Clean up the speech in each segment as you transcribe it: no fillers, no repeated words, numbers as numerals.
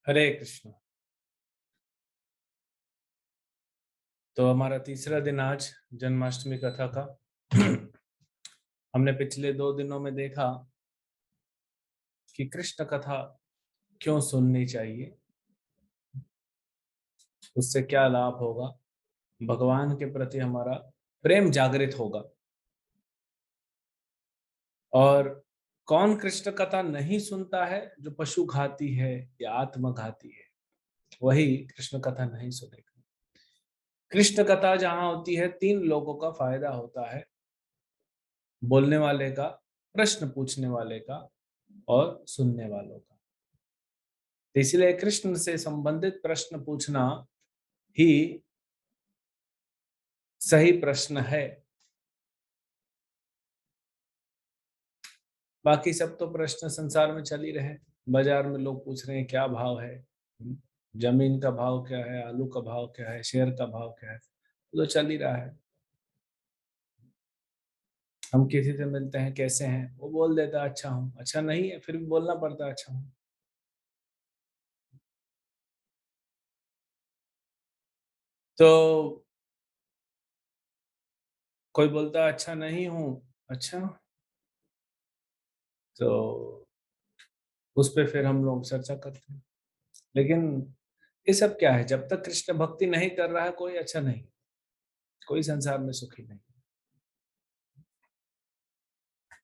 हरे कृष्ण। तो हमारा तीसरा दिन आज जन्माष्टमी कथा का। हमने पिछले 2 दिनों में देखा कि कृष्ण कथा क्यों सुननी चाहिए, उससे क्या लाभ होगा, भगवान के प्रति हमारा प्रेम जागृत होगा। और कौन कृष्ण कथा नहीं सुनता है, जो पशु घाती है या आत्मघाती है, वही कृष्ण कथा नहीं सुनेगा। कृष्ण कथा जहां होती है, 3 लोगों का फायदा होता है, बोलने वाले का, प्रश्न पूछने वाले का और सुनने वालों का। तो इसलिए कृष्ण से संबंधित प्रश्न पूछना ही सही प्रश्न है। बाकी सब तो प्रश्न संसार में चल ही रहे। बाजार में लोग पूछ रहे हैं क्या भाव है, जमीन का भाव क्या है, आलू का भाव क्या है, शेयर का भाव क्या है, तो चल ही रहा है। हम किसी से मिलते हैं, कैसे हैं, वो बोल देता है अच्छा हूँ, अच्छा नहीं है फिर भी बोलना पड़ता है अच्छा हूँ। तो कोई बोलता है अच्छा नहीं हूँ, अच्छा, तो उस पे फिर हम लोग चर्चा करते हैं। लेकिन ये सब क्या है, जब तक कृष्ण भक्ति नहीं कर रहा है कोई अच्छा नहीं, कोई संसार में सुखी नहीं।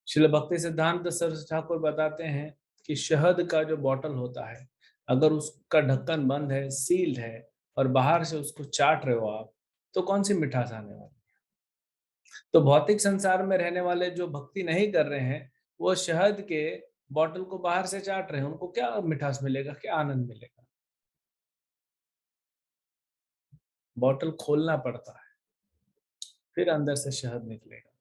श्रील भक्ति सिद्धांत सरस्वती ठाकुर बताते हैं कि शहद का जो बॉटल होता है, अगर उसका ढक्कन बंद है, सील्ड है, और बाहर से उसको चाट रहे हो आप, तो कौन सी मिठास आने वाली। तो भौतिक संसार में रहने वाले जो भक्ति नहीं कर रहे हैं, वो शहद के बॉटल को बाहर से चाट रहे हैं, उनको क्या मिठास मिलेगा, क्या आनंद मिलेगा। बॉटल खोलना पड़ता है, फिर अंदर से शहद निकलेगा।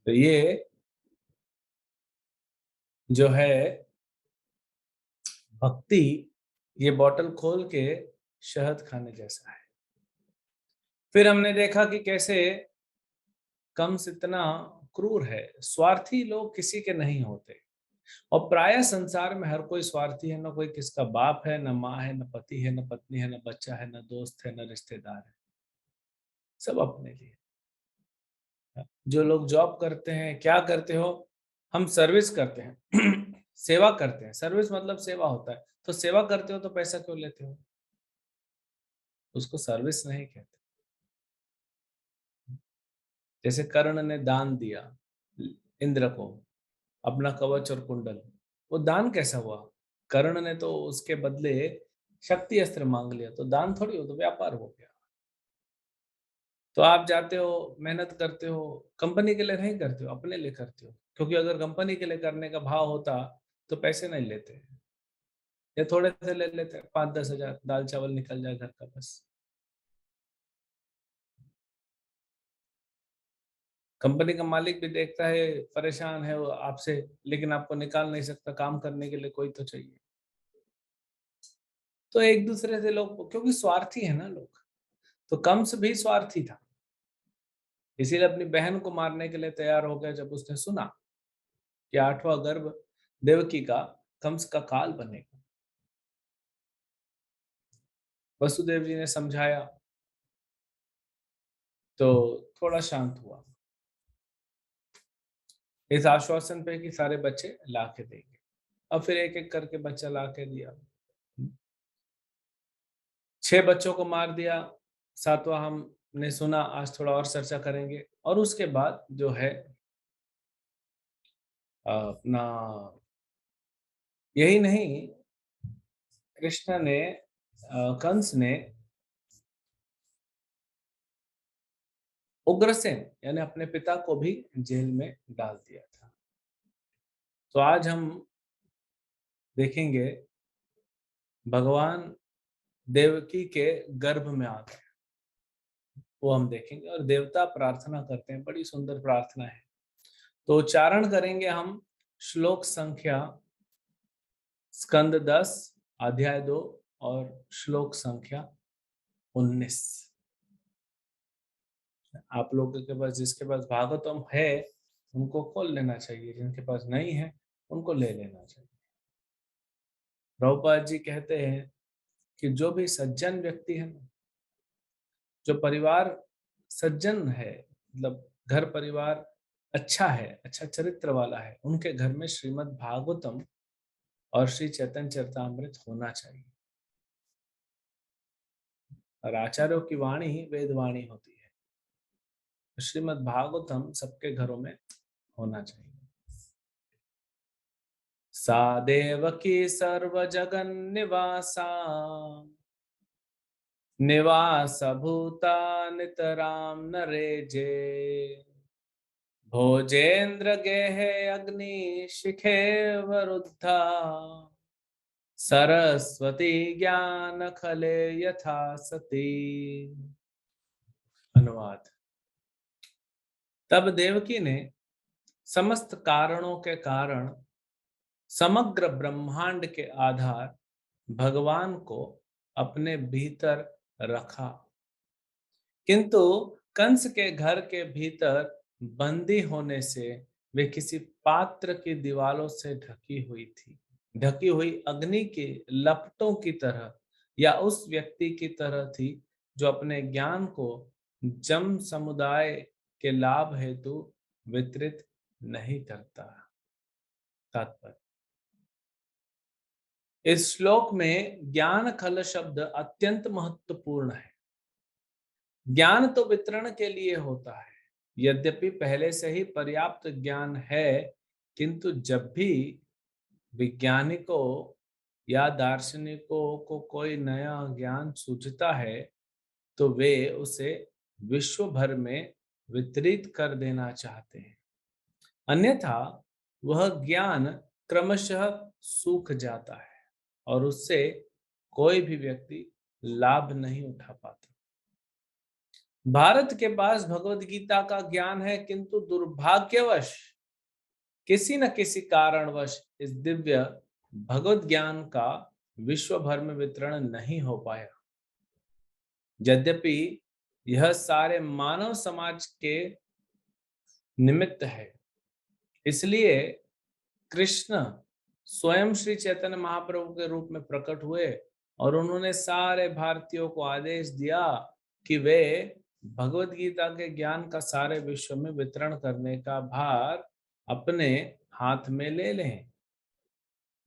तो ये जो है भक्ति, ये बॉटल खोल के शहद खाने जैसा है। फिर हमने देखा कि कैसे कंस इतना क्रूर है, स्वार्थी लोग किसी के नहीं होते। और प्राय संसार में हर कोई स्वार्थी है, ना कोई किसका बाप है, ना माँ है, ना पति है, ना पत्नी है, ना बच्चा है, ना दोस्त है, ना रिश्तेदार है, सब अपने लिए। जो लोग जॉब करते हैं, क्या करते हो, हम सर्विस करते हैं। सेवा करते हैं, सर्विस मतलब सेवा होता है, तो सेवा करते हो तो पैसा क्यों लेते हो, उसको सर्विस नहीं कहते। जैसे कर्ण ने दान दिया इंद्र को, अपना कवच और कुंडल, वो दान कैसा हुआ। कर्ण ने तो उसके बदले शक्ति अस्त्र मांग लिया, तो दान थोड़ी हो, तो व्यापार हो गया। तो आप जाते हो, मेहनत करते हो, कंपनी के लिए नहीं करते हो, अपने लिए करते हो, क्योंकि अगर कंपनी के लिए करने का भाव होता तो पैसे नहीं लेते, या थोड़े से ले लेते, 5-10 हजार दाल चावल निकल जाए घर का बस। कंपनी का मालिक भी देखता है, परेशान है वो आपसे, लेकिन आपको निकाल नहीं सकता, काम करने के लिए कोई तो चाहिए। तो एक दूसरे से लोग, क्योंकि स्वार्थी है ना लोग, तो कंस भी स्वार्थी था, इसीलिए अपनी बहन को मारने के लिए तैयार हो गया जब उसने सुना कि 8वां गर्भ देवकी का कंस का काल बनेगा। वसुदेव जी ने समझाया तो थोड़ा शांत हुआ, इस आश्वासन पे कि सारे बच्चे ला के देंगे। अब फिर एक एक करके बच्चा ला के दिया। 6 बच्चों को मार दिया, 7वां हमने सुना, आज थोड़ा और चर्चा करेंगे। और उसके बाद जो है अपना, यही नहीं, कृष्ण ने कंस ने उग्रसेन यानी अपने पिता को भी जेल में डाल दिया था। तो आज हम देखेंगे भगवान देवकी के गर्भ में आ गए, वो हम देखेंगे। और देवता प्रार्थना करते हैं, बड़ी सुंदर प्रार्थना है। तो उच्चारण करेंगे हम श्लोक संख्या स्कंद 10 अध्याय 2 और श्लोक संख्या 19। आप लोगों के पास, जिसके पास भागवतम है उनको खोल लेना चाहिए, जिनके पास नहीं है उनको ले लेना चाहिए। प्रभुपाद जी कहते हैं कि जो भी सज्जन व्यक्ति है ना, जो परिवार सज्जन है, मतलब घर परिवार अच्छा है, अच्छा चरित्र वाला है, उनके घर में श्रीमद् भागवतम और श्री चैतन्य चरितामृत होना चाहिए। और आचार्यों की वाणी ही वेद वाणी होती है, तो श्रीमद् भागवतम सबके घरों में होना चाहिए। सा देवकी सर्व जगन निवासा, निवास भूता नितराम नरेजे, भोजेन्द्र गेहे अग्नि शिखे वरुद्धा, सरस्वती ज्ञान खले यथा सती। अनुवाद। तब देवकी ने समस्त कारणों के कारण समग्र ब्रह्मांड के आधार भगवान को अपने भीतर रखा, किंतु कंस के घर के भीतर बंदी होने से वे किसी पात्र की दीवारों से ढकी हुई थी, ढकी हुई अग्नि के लपटों की तरह, या उस व्यक्ति की तरह थी जो अपने ज्ञान को जम समुदाय के लाभ हेतु वितरित नहीं करता। तात्पर्य। इस श्लोक में ज्ञान खल शब्द अत्यंत महत्वपूर्ण है। ज्ञान तो वितरण के लिए होता है, यद्यपि पहले से ही पर्याप्त ज्ञान है, किंतु जब भी वैज्ञानिकों या दार्शनिकों को कोई नया ज्ञान सूझता है तो वे उसे विश्व भर में वितरित कर देना चाहते हैं, अन्यथा वह ज्ञान क्रमशः सूख जाता है और उससे कोई भी व्यक्ति लाभ नहीं उठा पाता। भारत के पास भगवत गीता का ज्ञान है, किंतु दुर्भाग्यवश किसी न किसी कारणवश इस दिव्य भगवत ज्ञान का विश्व भर में वितरण नहीं हो पाया। यद्यपि यह सारे मानव समाज के निमित्त है, इसलिए कृष्ण स्वयं श्री चैतन्य महाप्रभु के रूप में प्रकट हुए और उन्होंने सारे भारतीयों को आदेश दिया कि वे भगवत गीता के ज्ञान का सारे विश्व में वितरण करने का भार अपने हाथ में ले लें।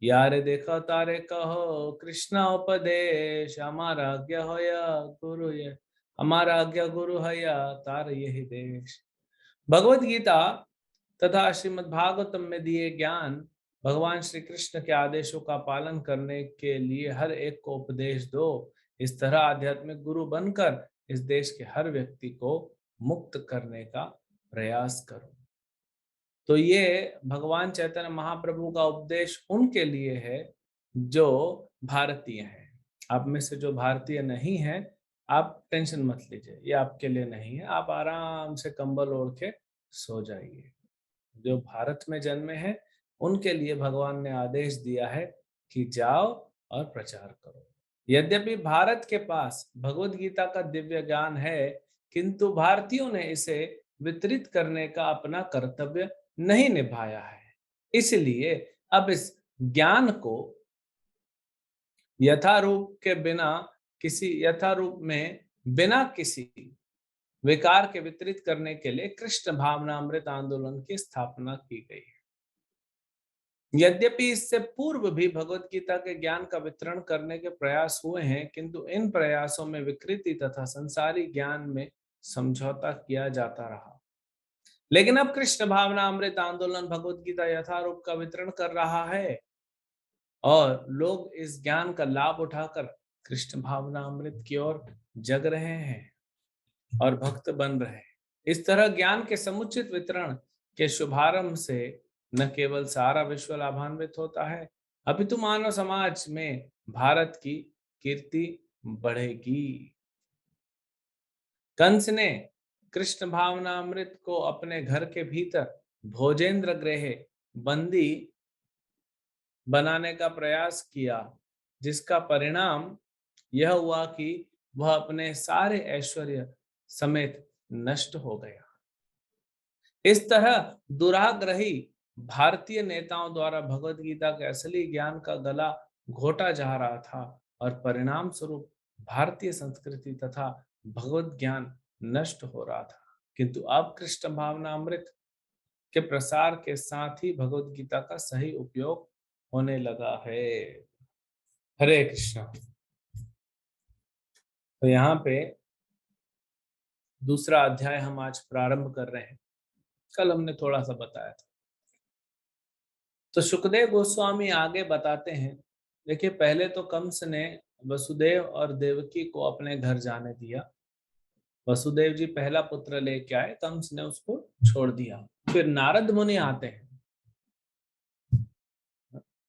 यारे देखो तारे कहो कृष्णा उपदेश, हमारा आज्ञा हो या गुरु ये, हमारा आज्ञा गुरु है या तार यही देश। भगवत गीता तथा श्रीमद् भागवतम में दिए ज्ञान भगवान श्री कृष्ण के आदेशों का पालन करने के लिए हर एक को उपदेश दो। इस तरह आध्यात्मिक गुरु बनकर इस देश के हर व्यक्ति को मुक्त करने का प्रयास करो। तो ये भगवान चैतन्य महाप्रभु का उपदेश उनके लिए है जो भारतीय हैं। आप में से जो भारतीय नहीं है, आप टेंशन मत लीजिए, ये आपके लिए नहीं है, आप आराम से कंबल ओढ़ के सो जाइए। जो भारत में जन्मे हैं उनके लिए भगवान ने आदेश दिया है कि जाओ और प्रचार करो। यद्यपि भारत के पास भगवत गीता का दिव्य ज्ञान है, किंतु भारतीयों ने इसे वितरित करने का अपना कर्तव्य नहीं निभाया है। इसलिए अब इस ज्ञान को यथारूप के बिना किसी यथारूप में बिना किसी विकार के वितरित करने के लिए कृष्ण भावनामृत आंदोलन की स्थापना की गई है। यद्यपि इससे पूर्व भी भगवत गीता के ज्ञान का वितरण करने के प्रयास हुए हैं, किंतु इन प्रयासों में विकृति तथा संसारी ज्ञान में समझौता किया जाता रहा। लेकिन अब कृष्ण भावना अमृत आंदोलन भगवत गीता यथारूप का वितरण कर रहा है और लोग इस ज्ञान का लाभ उठाकर कृष्ण भावना अमृत की ओर जग रहे हैं और भक्त बन रहे हैं। इस तरह ज्ञान के समुचित वितरण के शुभारंभ से न केवल सारा विश्व लाभान्वित होता है, अपितु मानव समाज में भारत की कीर्ति बढ़ेगी। कंस ने कृष्ण भावनामृत को अपने घर के भीतर भोजेंद्र गृह बंदी बनाने का प्रयास किया, जिसका परिणाम यह हुआ कि वह अपने सारे ऐश्वर्य समेत नष्ट हो गया। इस तरह दुराग्रही भारतीय नेताओं द्वारा भगवत गीता के असली ज्ञान का गला घोटा जा रहा था और परिणाम स्वरूप भारतीय संस्कृति तथा भगवत ज्ञान नष्ट हो रहा था। किंतु अब कृष्ण भावना अमृत के प्रसार के साथ ही भगवत गीता का सही उपयोग होने लगा है। हरे कृष्णा। तो यहाँ पे दूसरा अध्याय हम आज प्रारंभ कर रहे हैं। कल हमने थोड़ा सा बताया था। तो सुखदेव गोस्वामी आगे बताते हैं। देखिए, पहले तो कंस ने वसुदेव और देवकी को अपने घर जाने दिया। वसुदेव जी पहला पुत्र लेके आए, कंस ने उसको छोड़ दिया। फिर नारद मुनि आते हैं।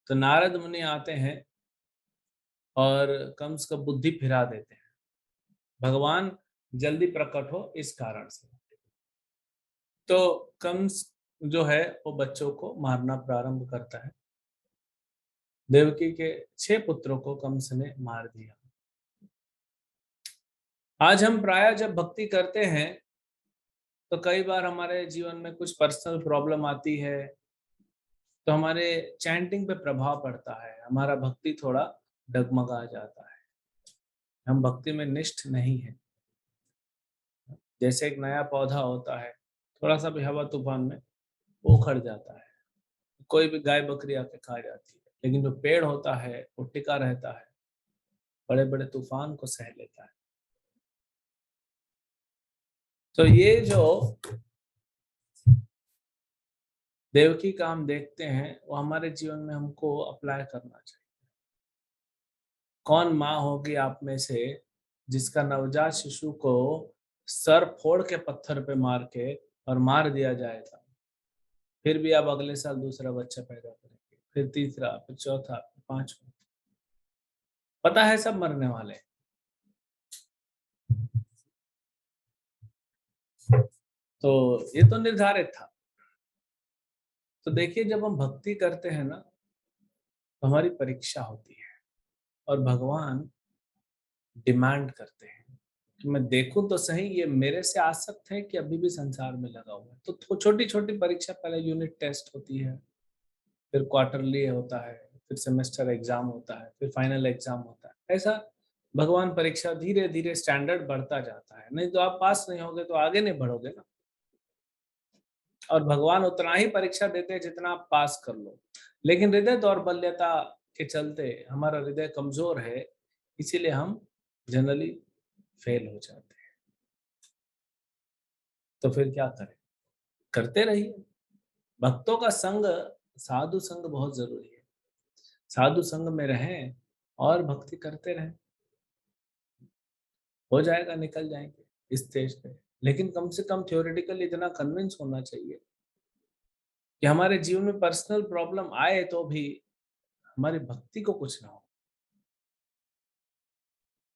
तो नारद मुनि आते हैं और कंस का बुद्धि फिरा देते हैं। भगवान जल्दी प्रकट हो इस कारण से। तो कंस जो है वो बच्चों को मारना प्रारंभ करता है। देवकी के 6 पुत्रों को कंस ने मार दिया। आज हम प्रायः जब भक्ति करते हैं तो कई बार हमारे जीवन में कुछ पर्सनल प्रॉब्लम आती है, तो हमारे चैंटिंग पे प्रभाव पड़ता है, हमारा भक्ति थोड़ा डगमगा जाता है, हम भक्ति में निष्ठ नहीं है। जैसे एक नया पौधा होता है, थोड़ा सा भी हवा तूफान में वो उखड़ जाता है, कोई भी गाय बकरी आके खा जाती है, लेकिन जो पेड़ होता है वो टिका रहता है, बड़े बड़े तूफान को सह लेता है। तो ये जो देवकी का हम देखते हैं वो हमारे जीवन में हमको अप्लाई करना चाहिए। कौन माँ होगी आप में से जिसका नवजात शिशु को सर फोड़ के पत्थर पे मार के और मार दिया जाएगा, फिर भी आप अगले साल दूसरा बच्चा पैदा करेंगे, फिर तीसरा, फिर चौथा, फिर पांचवा। पता है सब मरने वाले हैं। तो ये तो निर्धारित था। तो देखिए, जब हम भक्ति करते हैं ना तो हमारी परीक्षा होती है और भगवान डिमांड करते हैं कि मैं देखूं तो सही ये मेरे से आसक्त है कि अभी भी संसार में लगा हुआ है। तो छोटी छोटी परीक्षा, पहले यूनिट टेस्ट होती है, फिर क्वार्टरली होता है, फिर सेमेस्टर एग्जाम होता है, फिर फाइनल एग्जाम होता है। ऐसा भगवान परीक्षा धीरे धीरे स्टैंडर्ड बढ़ता जाता है। नहीं तो आप पास नहीं होगे तो आगे नहीं बढ़ोगे ना। और भगवान उतना ही परीक्षा देते हैं जितना आप पास कर लो। लेकिन हृदय दौर्बल्यता के चलते हमारा हृदय कमजोर है, इसीलिए हम जनरली फेल हो जाते हैं। तो फिर क्या करें? करते रहिए। भक्तों का संग, साधु संग बहुत जरूरी है। साधु संग में रहें और भक्ति करते रहें, हो जाएगा, निकल जाएंगे इस स्टेज पे। लेकिन कम से कम थ्योरेटिकली इतना कन्विंस होना चाहिए कि हमारे जीवन में पर्सनल प्रॉब्लम आए तो भी हमारी भक्ति को कुछ ना हो,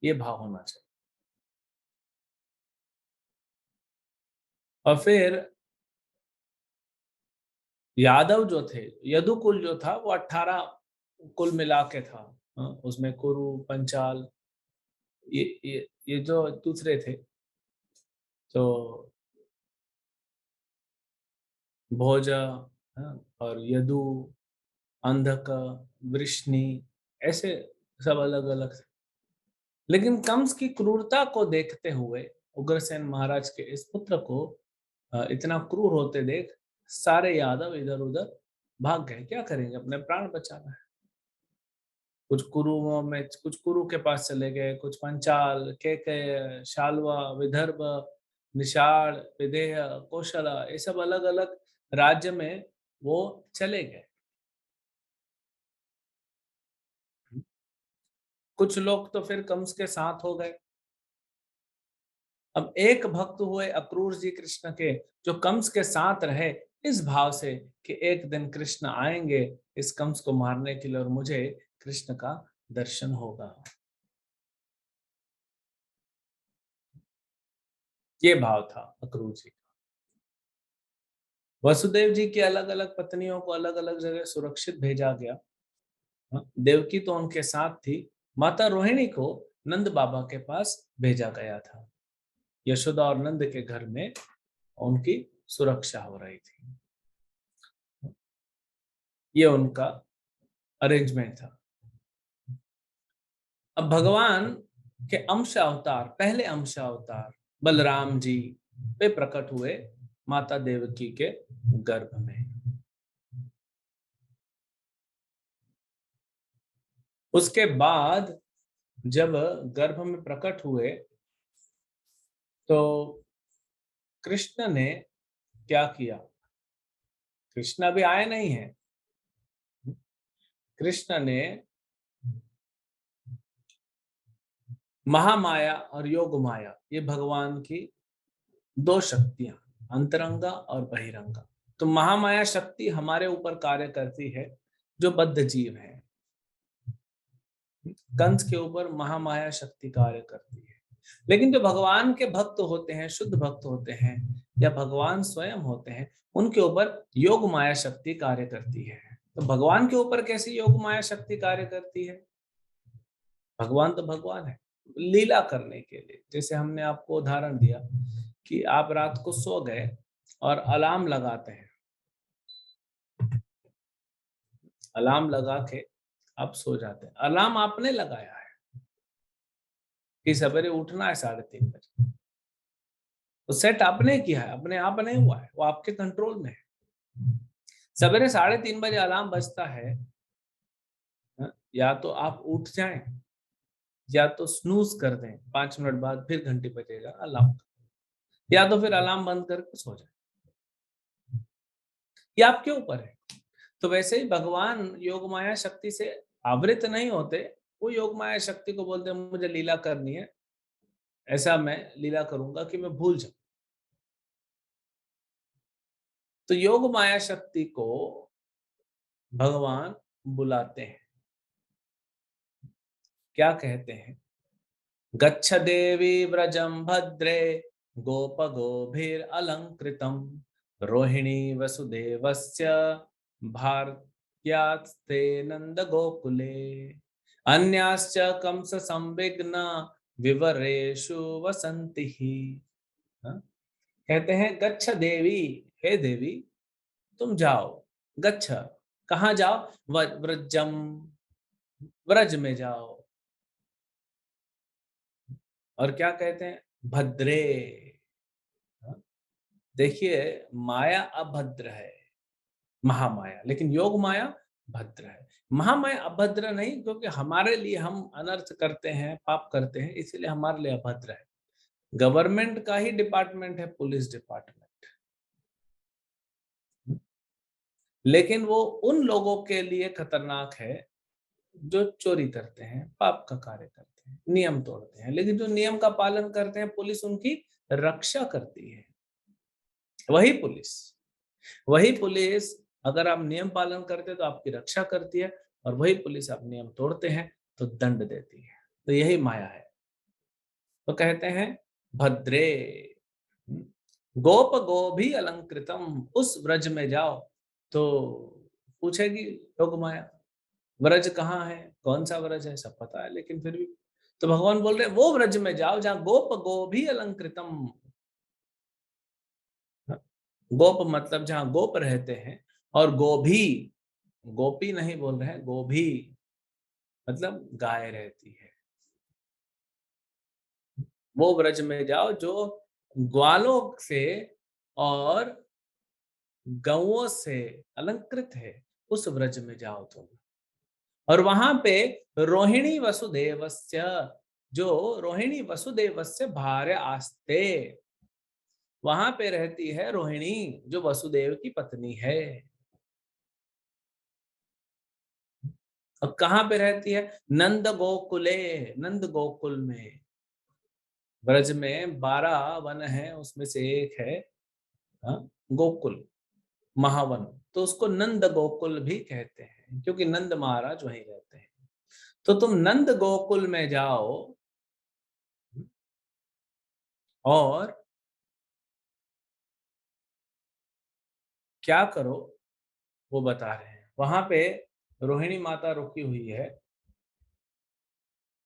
ये भाव होना चाहिए। और फिर यादव जो थे, यदुकुल जो था वो 18 कुल मिला के था। उसमें कुरु, पंचाल, ये जो दूसरे थे, तो भोज, और यदु, अंधक, वृष्णि, ऐसे सब अलग अलग थे। लेकिन कंस की क्रूरता को देखते हुए उग्रसेन महाराज के इस पुत्र को इतना क्रूर होते देख सारे यादव इधर उधर भाग गए। क्या करेंगे, अपने प्राण बचाना है। कुछ कुरुओं में, कुछ कुरु के पास चले गए, कुछ पंचाल, केकय, शाल्वा, विदर्भ, निषाद, विदेह, कौशला, ये सब अलग अलग राज्य में वो चले गए। कुछ लोग तो फिर कंस के साथ हो गए। अब एक भक्त हुए अक्रूर जी कृष्ण के, जो कंस के साथ रहे इस भाव से कि एक दिन कृष्ण आएंगे इस कंस को मारने के लिए और मुझे कृष्ण का दर्शन होगा। ये भाव था अक्रूर जी का। वसुदेव जी की अलग अलग पत्नियों को अलग अलग जगह सुरक्षित भेजा गया। देवकी तो उनके साथ थी। माता रोहिणी को नंद बाबा के पास भेजा गया था। यशोदा और नंद के घर में उनकी सुरक्षा हो रही थी। ये उनका अरेंजमेंट था। अब भगवान के अंश अवतार, पहले अंश अवतार बलराम जी पे प्रकट हुए माता देवकी के गर्भ में। उसके बाद जब गर्भ में प्रकट हुए तो कृष्ण ने क्या किया? कृष्ण अभी आए नहीं है। कृष्ण ने महामाया और योग माया, ये भगवान की दो शक्तियां, अंतरंगा और बहिरंगा। तो महामाया शक्ति हमारे ऊपर कार्य करती है जो बद्ध जीव है। कंस के ऊपर महामाया शक्ति कार्य करती है। लेकिन जो भगवान के भक्त होते हैं, शुद्ध भक्त होते हैं या भगवान स्वयं होते हैं, उनके ऊपर योग माया शक्ति कार्य करती है। तो भगवान के ऊपर कैसी योग माया शक्ति कार्य करती है? भगवान तो भगवान है, लीला करने के लिए। जैसे हमने आपको उदाहरण दिया कि आप रात को सो गए और अलार्म लगाते हैं, अलार्म लगा के आप सो जाते हैं। अलार्म आपने लगाया है कि सवेरे उठना है 3:30 बजे, तो सेट आपने किया है, अपने आप नहीं हुआ है, वो आपके कंट्रोल में है। सवेरे 3:30 बजे अलार्म बजता है, या तो आप उठ जाएं या तो स्नूज कर दें, 5 मिनट बाद फिर घंटी बजेगा अलार्म, या तो फिर अलार्म बंद करके सो जाए। ये आपके ऊपर है। तो वैसे ही भगवान योग माया शक्ति से आवृत नहीं होते। वो योग माया शक्ति को बोलते हैं मुझे लीला करनी है, ऐसा मैं लीला करूंगा कि मैं भूल जाऊं। तो योग माया शक्ति को भगवान बुलाते हैं, क्या कहते हैं? गच्छ देवी व्रजं भद्रे गोप गोभिर अलंकृतम रोहिणी वसुदेवस्य भारत्यास्ते नंद गोकुले अन्याश्च कंस संविघ्न विवरेषु वसंति ही। हाँ? कहते हैं गच्छ देवी, हे देवी तुम जाओ। गच्छ, कहाँ जाओ? व्रजम, व्रज में जाओ। और क्या कहते हैं? भद्रे। हाँ? देखिए, माया अभद्र है, महामाया, लेकिन योग माया भद्र है। महामाया अभद्र नहीं, क्योंकि हमारे लिए हम अनर्थ करते हैं, पाप करते हैं, इसीलिए हमारे लिए अभद्र है। गवर्नमेंट का ही डिपार्टमेंट है पुलिस डिपार्टमेंट, लेकिन वो उन लोगों के लिए खतरनाक है जो चोरी करते हैं, पाप का कार्य करते हैं, नियम तोड़ते हैं। लेकिन जो नियम का पालन करते हैं, पुलिस उनकी रक्षा करती है। वही पुलिस, वही पुलिस, अगर आप नियम पालन करते हैं तो आपकी रक्षा करती है, और वही पुलिस आप नियम तोड़ते हैं तो दंड देती है। तो यही माया है। तो कहते हैं भद्रे, गोप गोभी अलंकृतम, उस व्रज में जाओ। तो पूछेगी योग माया, व्रज कहाँ है, कौन सा व्रज है? सब पता है, लेकिन फिर भी। तो भगवान बोल रहे हैं वो व्रज में जाओ जहाँ गोप गोभी अलंकृतम। गोप मतलब जहाँ गोप रहते हैं, और गोभी, गोपी नहीं बोल रहे हैं, गोभी मतलब गाय रहती है। वो व्रज में जाओ जो ग्वालों से और गौओं से अलंकृत है, उस व्रज में जाओ तुम। और वहां पे रोहिणी वसुदेवस्य, जो रोहिणी वसुदेवस्य भार्या आस्ते, वहां पे रहती है रोहिणी, जो वसुदेव की पत्नी है। और कहाँ पे रहती है? नंद गोकुले, नंद गोकुल में। ब्रज में 12 वन है, उसमें से एक है, हाँ, गोकुल, महावन। तो उसको नंद गोकुल भी कहते हैं, क्योंकि नंद महाराज वहीं रहते हैं। तो तुम नंद गोकुल में जाओ और क्या करो, वो बता रहे हैं। वहां पे रोहिणी माता रुकी हुई है,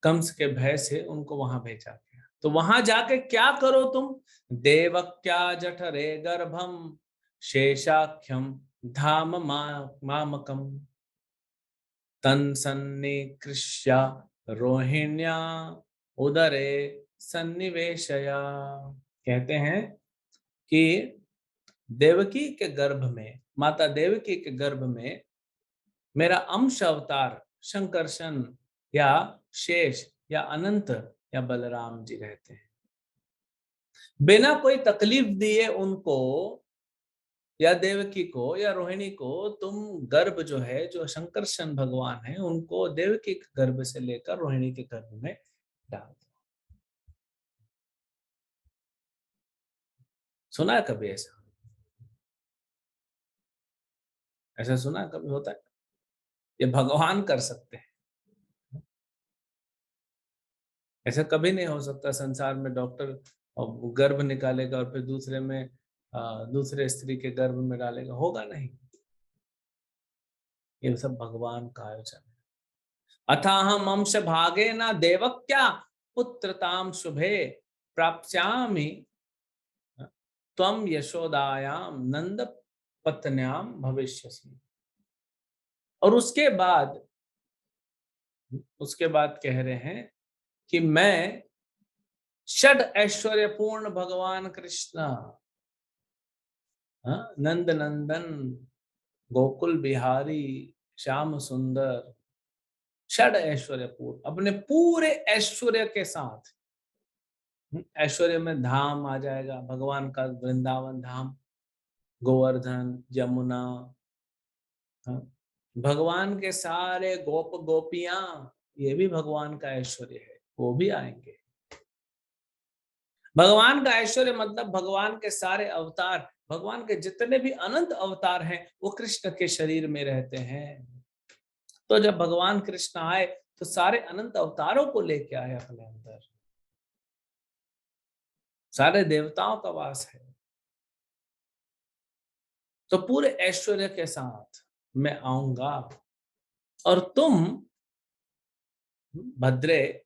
कंस के भय से उनको वहां भेजा गया। तो वहां जाके क्या करो तुम? देवक्या जठरे गर्भम शेषाख्यम धाम मामकम तन सन्निकृष्य रोहिण्या उदरे सन्निवेशया। कहते हैं कि देवकी के गर्भ में, माता देवकी के गर्भ में मेरा अंश अवतार शंकरशन या शेष या अनंत या बलराम जी रहते हैं। बिना कोई तकलीफ दिए उनको या देवकी को या रोहिणी को तुम गर्भ जो है, जो शंकरशन भगवान है, उनको देवकी के गर्भ से लेकर रोहिणी के गर्भ में डाल दो। सुना है कभी ऐसा? ऐसा सुना है कभी होता है? ये भगवान कर सकते हैं। ऐसा कभी नहीं हो सकता संसार में डॉक्टर गर्भ निकालेगा और फिर दूसरे में दूसरे स्त्री के गर्भ में डालेगा, होगा नहीं। ये सब भगवान का आयोजन है। अथाहम अंश भागे न देवक्या पुत्रताम शुभे प्राप्स्यामि त्वम यशोदायाम नंद पत्न्याम भविष्यसि। और उसके बाद कह रहे हैं कि मैं षड ऐश्वर्य पूर्ण भगवान कृष्ण, नंद नंदन, गोकुल बिहारी, श्याम सुंदर, षड ऐश्वर्य पूर्ण, अपने पूरे ऐश्वर्य के साथ, ऐश्वर्य में धाम आ जाएगा भगवान का, वृंदावन धाम, गोवर्धन, यमुना, भगवान के सारे गोप गोपियां, ये भी भगवान का ऐश्वर्य है, वो भी आएंगे। भगवान का ऐश्वर्य मतलब भगवान के सारे अवतार, भगवान के जितने भी अनंत अवतार हैं वो कृष्ण के शरीर में रहते हैं। तो जब भगवान कृष्ण आए तो सारे अनंत अवतारों को लेके आए अपने अंदर, सारे देवताओं का वास है। तो पूरे ऐश्वर्य के साथ मैं आऊंगा और तुम भद्रे,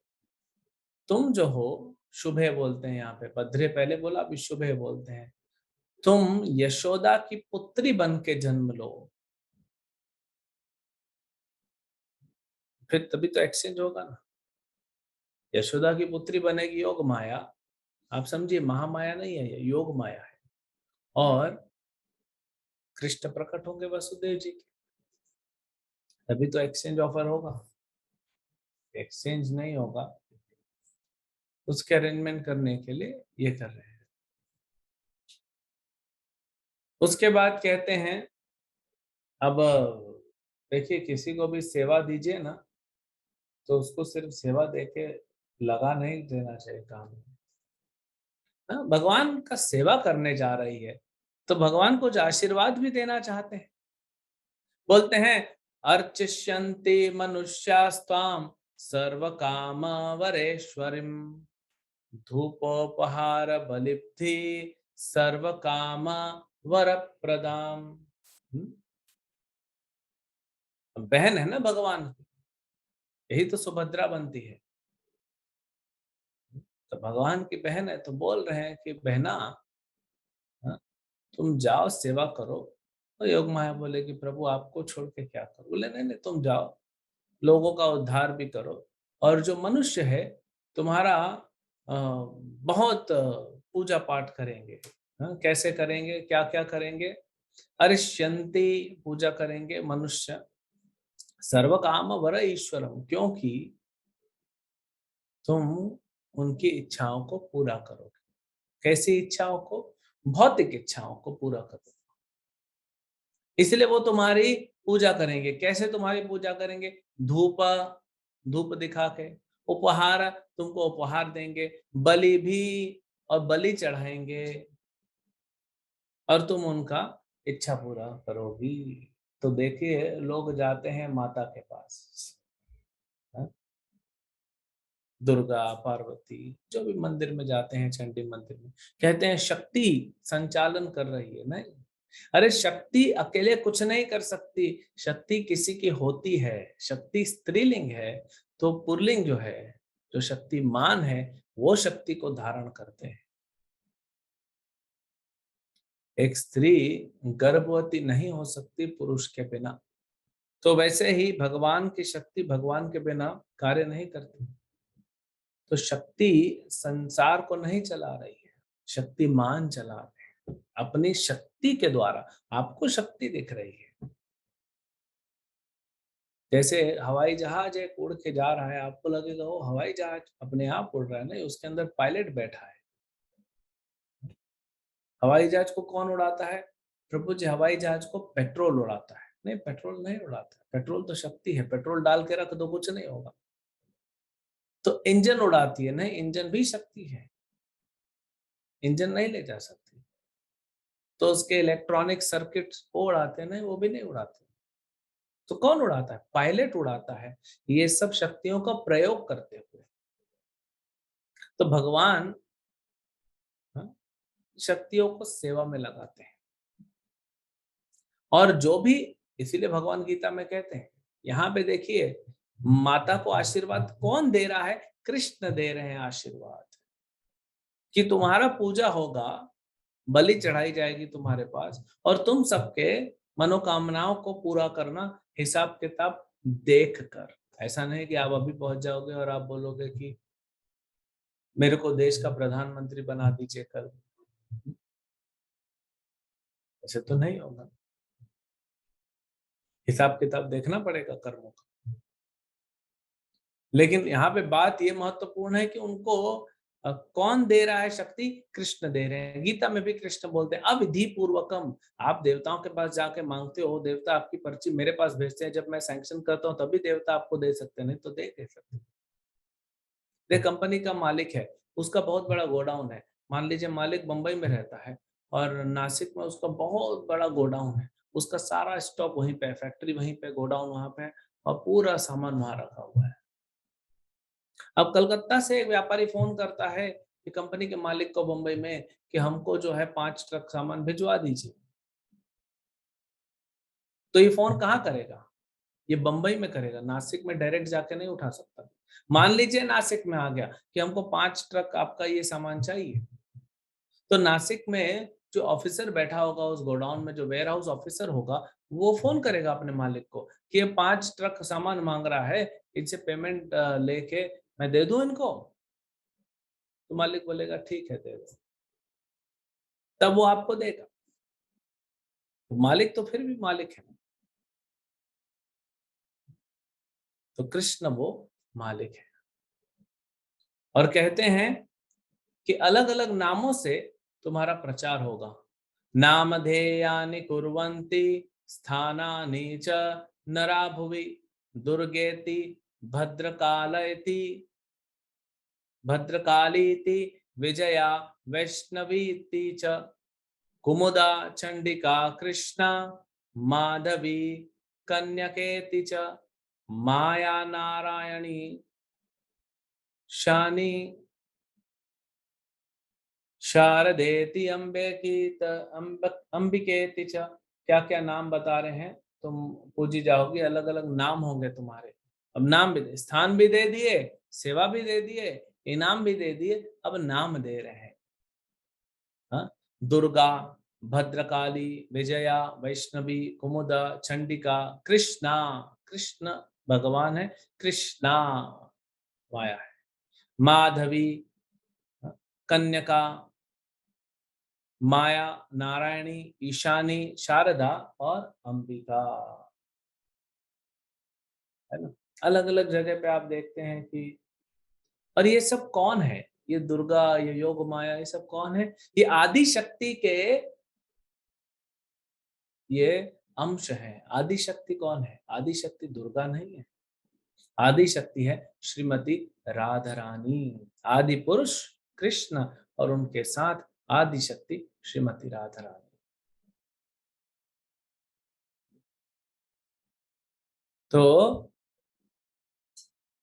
तुम जो हो, शुभे बोलते हैं यहाँ पे, भद्रे पहले बोला, अभी शुभे बोलते हैं, तुम यशोदा की पुत्री बन के जन्म लो। फिर तभी तो एक्सचेंज होगा ना। यशोदा की पुत्री बनेगी योग माया, आप समझिए महामाया नहीं है, ये योग माया है। और कृष्ण प्रकट होंगे वसुदेव जी के, तभी तो एक्सचेंज ऑफर होगा। एक्सचेंज नहीं होगा, उसके अरेंजमेंट करने के लिए ये कर रहे हैं। उसके बाद कहते हैं, अब देखिए किसी को भी सेवा दीजिए ना, तो उसको सिर्फ सेवा देके लगा नहीं देना चाहिए काम में। भगवान का सेवा करने जा रही है तो भगवान कुछ आशीर्वाद भी देना चाहते हैं। बोलते हैं अर्चिष्यन्ति मनुष्यास्त्वाम सर्व काम वरेश्वरीम धूपोपहार बलिब्धि सर्व काम वर प्रदाम। बहन है ना भगवान की, यही तो सुभद्रा बनती है। तो भगवान की बहन है तो बोल रहे हैं कि बहना, हाँ, तुम जाओ सेवा करो। तो योग माया बोले कि प्रभु आपको छोड़ के क्या करो? बोले नहीं नहीं, तुम जाओ, लोगों का उद्धार भी करो। और जो मनुष्य है तुम्हारा बहुत पूजा पाठ करेंगे। हाँ, कैसे करेंगे, क्या क्या करेंगे? अरिष्यन्ति, पूजा करेंगे मनुष्य, सर्व काम वर ईश्वरम, क्योंकि तुम उनकी इच्छाओं को पूरा करोगे। कैसी इच्छाओं को? भौतिक इच्छाओं को पूरा करोगे, इसलिए वो तुम्हारी पूजा करेंगे। कैसे तुम्हारी पूजा करेंगे? धूप, धूप दिखा के, उपहार, तुमको उपहार देंगे, बलि भी, और बलि चढ़ाएंगे, और तुम उनका इच्छा पूरा करोगी। तो देखिए लोग जाते हैं माता के पास, हाँ? दुर्गा, पार्वती, जो भी मंदिर में जाते हैं, चंडी मंदिर में, कहते हैं शक्ति संचालन कर रही है। नहीं, अरे शक्ति अकेले कुछ नहीं कर सकती, शक्ति किसी की होती है। शक्ति स्त्रीलिंग है, तो पुल्लिंग जो है, जो शक्तिमान है, वो शक्ति को धारण करते हैं। एक स्त्री गर्भवती नहीं हो सकती पुरुष के बिना, तो वैसे ही भगवान की शक्ति भगवान के बिना कार्य नहीं करती। तो शक्ति संसार को नहीं चला रही है, शक्तिमान चला रहे हैं। अपनी शक्ति के द्वारा आपको शक्ति दिख रही है। जैसे हवाई जहाज एक उड़ के जा रहा है, आपको लगेगा वो हवाई जहाज अपने आप उड़ रहा है, नहीं, उसके अंदर पायलट बैठा है। हवाई जहाज को कौन उड़ाता है? प्रभु जी हवाई जहाज को पेट्रोल उड़ाता है। नहीं, पेट्रोल नहीं उड़ाता, पेट्रोल तो शक्ति है, पेट्रोल डाल के रख दो कुछ नहीं होगा। तो इंजन उड़ाती है, नहीं, इंजन भी शक्ति है, इंजन नहीं ले जा सकती। तो उसके इलेक्ट्रॉनिक सर्किट्स वो उड़ाते हैं, नहीं, वो भी नहीं उड़ाते। तो कौन उड़ाता है? पायलट उड़ाता है, ये सब शक्तियों का प्रयोग करते हुए। तो भगवान, हाँ, शक्तियों को सेवा में लगाते हैं। और जो भी, इसीलिए भगवान गीता में कहते हैं, यहाँ पे देखिए, माता को आशीर्वाद कौन दे रहा है? कृष्ण दे रहे हैं आशीर्वाद, कि तुम्हारा पूजा होगा, बलि चढ़ाई जाएगी तुम्हारे पास, और तुम सबके मनोकामनाओं को पूरा करना हिसाब किताब देख कर। ऐसा नहीं कि आप अभी पहुंच जाओगे और आप बोलोगे कि मेरे को देश का प्रधानमंत्री बना दीजिए कल। ऐसे तो नहीं होगा, हिसाब किताब देखना पड़ेगा कर्मों का। लेकिन यहाँ पे बात ये महत्वपूर्ण है कि उनको कौन दे रहा है शक्ति? कृष्ण दे रहे हैं। गीता में भी कृष्ण बोलते हैं अविधि पूर्वकम। आप देवताओं के पास जाके मांगते हो, देवता आपकी पर्ची मेरे पास भेजते हैं, जब मैं सैंक्शन करता हूँ तभी देवता आपको दे सकते हैं, नहीं तो दे सकते। ये कंपनी का मालिक है, उसका बहुत बड़ा गोडाउन है। मान लीजिए मालिक बंबई में रहता है और नासिक में उसका बहुत बड़ा गोडाउन है, उसका सारा स्टॉक वहीं पे, फैक्ट्री वहीं पे, गोडाउन वहां पे, और पूरा सामान वहां रखा हुआ है। अब कलकत्ता से एक व्यापारी फोन करता है कि कंपनी के मालिक को बंबई में, कि हमको जो है 5 ट्रक सामान भिजवा दीजिए। तो ये फोन कहाँ करेगा? ये बंबई में करेगा, नासिक में डायरेक्ट जाके नहीं उठा सकता। मान लीजिए नासिक में आ गया कि हमको 5 ट्रक आपका ये सामान चाहिए, तो नासिक में जो ऑफिसर बैठा होगा उस गोडाउन में, जो वेयर हाउस ऑफिसर होगा, वो फोन करेगा अपने मालिक को कि ये 5 ट्रक सामान मांग रहा है, इनसे पेमेंट लेके मैं दे दूं इनको। तो मालिक बोलेगा ठीक है दे दो, तब वो आपको देगा। तो मालिक तो फिर भी मालिक है, तो कृष्ण वो मालिक है। और कहते हैं कि अलग अलग नामों से तुम्हारा प्रचार होगा। नामधेयानि कुर्वन्ति स्थानानि च नरा भुवि, दुर्गेति भद्रकालयति भद्रकालीति विजया वैष्णवीति च, कुमुदा चंडिका कृष्णा माधवी कन्यकेति च, माया नारायणी शानी शारदेति अंबिकेति च। क्या क्या नाम बता रहे हैं, तुम पूजी जाओगी, अलग अलग नाम होंगे तुम्हारे। अब नाम भी दे, स्थान भी दे दिए, सेवा भी दे दिए, इनाम भी दे दिए, अब नाम दे रहे हैं। हाँ? दुर्गा, भद्रकाली, विजया, वैष्णवी, कुमुदा, चंडिका, कृष्णा। कृष्ण भगवान है, कृष्णा माया है, माधवी, हाँ, कन्यका, माया नारायणी, ईशानी शारदा, और अंबिका, है ना। अलग अलग जगह पे आप देखते हैं कि, और ये सब कौन है? ये दुर्गा, ये योग माया, ये सब कौन है? ये आदि शक्ति के ये अंश है। आदि शक्ति कौन है? आदि शक्ति दुर्गा नहीं है, आदि शक्ति है श्रीमती राधा रानी। आदि पुरुष कृष्ण, और उनके साथ आदि शक्ति श्रीमती राधा रानी। तो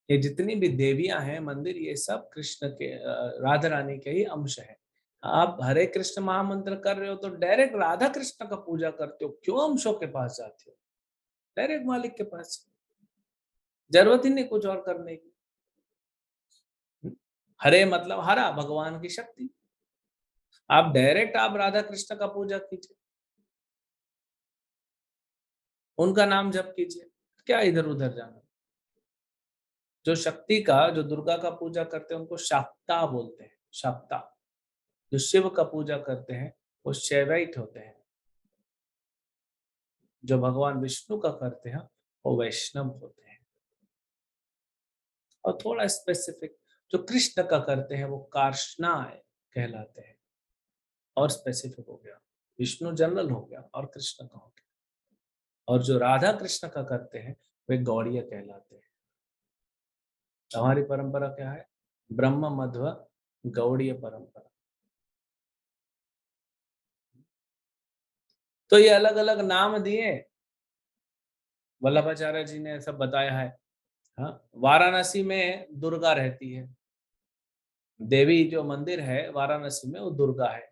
ये जितनी भी देवियां हैं मंदिर, ये सब कृष्ण के, राधा रानी के ही अंश है। आप हरे कृष्ण महामंत्र कर रहे हो तो डायरेक्ट राधा कृष्ण का पूजा करते हो, क्यों अंशों के पास जाते हो? डायरेक्ट मालिक के पास, जरूरत ही नहीं कुछ और करने की। हरे मतलब हरा, भगवान की शक्ति। आप डायरेक्ट आप राधा कृष्ण का पूजा कीजिए, उनका नाम जप कीजिए। क्या इधर उधर जाना। जो शक्ति का, जो दुर्गा का पूजा करते हैं उनको शाक्ता बोलते हैं, शाक्ता। जो शिव का पूजा करते हैं वो शैवाइट होते हैं। जो भगवान विष्णु का करते हैं वो वैष्णव होते हैं। और थोड़ा स्पेसिफिक जो कृष्ण का करते हैं वो कार्ष्णा कहलाते हैं। और स्पेसिफिक हो गया, विष्णु जनरल हो गया और कृष्ण का हो गया। और जो राधा कृष्ण का करते हैं वे गौड़ीय कहलाते हैं। हमारी परंपरा क्या है? ब्रह्म मध्व गौड़ीय परंपरा। तो ये अलग अलग नाम दिए, वल्लभाचार्य जी ने सब बताया है। हाँ, वाराणसी में दुर्गा रहती है, देवी जो मंदिर है वाराणसी में वो दुर्गा है।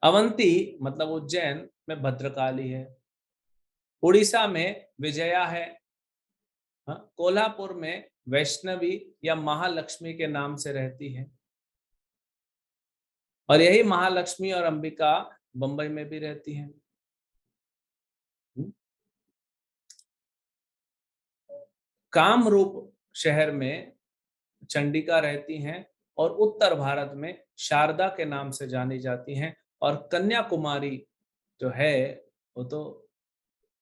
अवंती मतलब उज्जैन में भद्रकाली है। उड़ीसा में विजया है। हाँ, कोल्हापुर में वैष्णवी या महालक्ष्मी के नाम से रहती है। और यही महालक्ष्मी और अंबिका बंबई में भी रहती हैं। कामरूप शहर में चंडिका रहती हैं। और उत्तर भारत में शारदा के नाम से जानी जाती हैं। और कन्याकुमारी जो है वो तो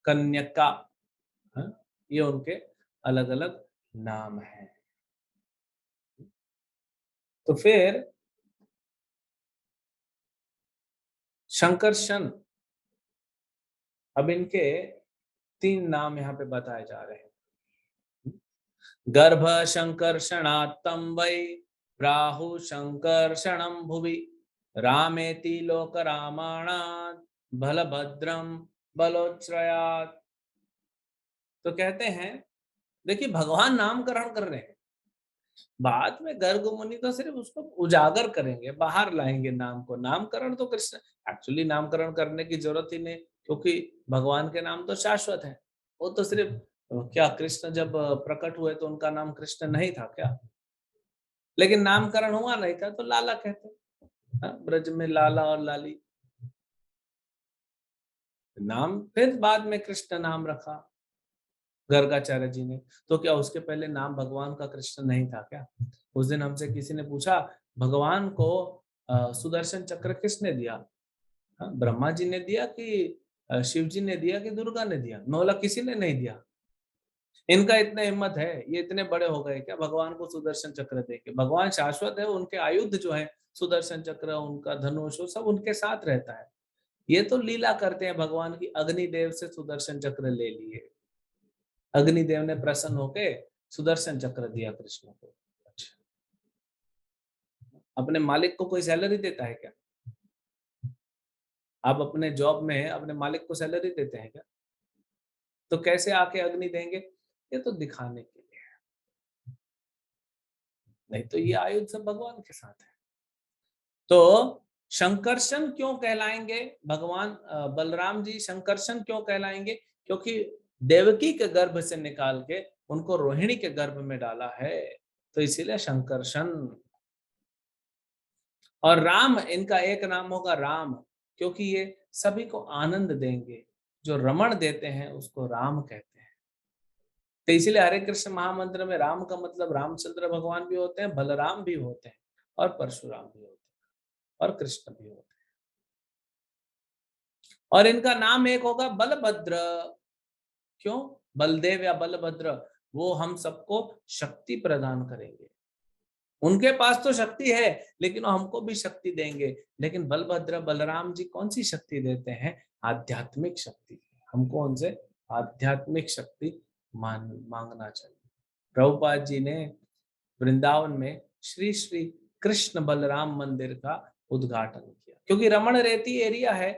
कन्यका। हाँ, ये उनके अलग अलग नाम हैं। तो फिर शंकरशन, अब इनके 3 नाम यहाँ पे बताए जा रहे हैं। गर्भ शंकर्षणात्तम वै प्राहु शंकर्षणं भुवि रामेति लोक रामाणात् बलभद्रम बलोच्रयात्। तो कहते हैं, देखिए भगवान नामकरण कर रहे हैं, बाद में गर्ग मुनि तो सिर्फ उसको उजागर करेंगे, बाहर लाएंगे नाम को। नामकरण तो कृष्ण, एक्चुअली नामकरण करने की जरूरत ही नहीं, क्योंकि भगवान के नाम तो शाश्वत है। वो तो सिर्फ क्या, कृष्ण जब प्रकट हुए तो उनका नाम कृष्ण नहीं था क्या? लेकिन नामकरण हुआ नहीं था तो लाला कहते हैं। हाँ, ब्रज में लाला और लाली नाम, फिर बाद में कृष्ण नाम रखा गर्गाचार्य जी ने। तो क्या उसके पहले नाम भगवान का कृष्ण नहीं था क्या? उस दिन हमसे किसी ने पूछा, भगवान को सुदर्शन चक्र किसने दिया? हाँ, ब्रह्मा जी ने दिया कि शिव जी ने दिया कि दुर्गा ने दिया? मैं बोला किसी ने नहीं दिया। इनका इतना हिम्मत है, ये इतने बड़े हो गए क्या भगवान को सुदर्शन चक्र देके? भगवान शाश्वत है, उनके आयुध जो है सुदर्शन चक्र, उनका धनुष, वो सब उनके साथ रहता है। ये तो लीला करते हैं भगवान की, अग्निदेव से सुदर्शन चक्र ले लिए। अग्निदेव ने प्रसन्न होके सुदर्शन चक्र दिया कृष्ण को। अच्छा, अपने मालिक को कोई सैलरी देता है क्या? आप अपने जॉब में अपने मालिक को सैलरी देते हैं क्या? तो कैसे आके अग्नि देंगे? ये तो दिखाने के लिए है, नहीं तो ये आयुध सब भगवान के साथ है। तो शंकरशन क्यों कहलाएंगे भगवान बलराम जी? शंकरशन क्यों कहलाएंगे? क्योंकि देवकी के गर्भ से निकाल के उनको रोहिणी के गर्भ में डाला है, तो इसीलिए शंकरशन। और राम, इनका एक नाम होगा राम, क्योंकि ये सभी को आनंद देंगे। जो रमण देते हैं उसको राम कहते हैं। तो इसीलिए हरे कृष्ण महामंत्र में राम का मतलब रामचंद्र भगवान भी होते हैं, बलराम भी होते हैं, और परशुराम भी होते हैं, और कृष्ण भी होते हैं। और इनका नाम एक होगा बलभद्र। क्यों? बलदेव या बलभद्र, वो हम सबको शक्ति प्रदान करेंगे। उनके पास तो शक्ति है, लेकिन वो हमको भी शक्ति देंगे। लेकिन बलभद्र बलराम जी कौन सी शक्ति देते हैं? आध्यात्मिक शक्ति। हमको उनसे आध्यात्मिक शक्ति मांगना चाहिए। प्रभुपाद जी ने वृंदावन में श्री श्री कृष्ण बलराम मंदिर का उद्घाटन किया, क्योंकि रमण रेती एरिया है,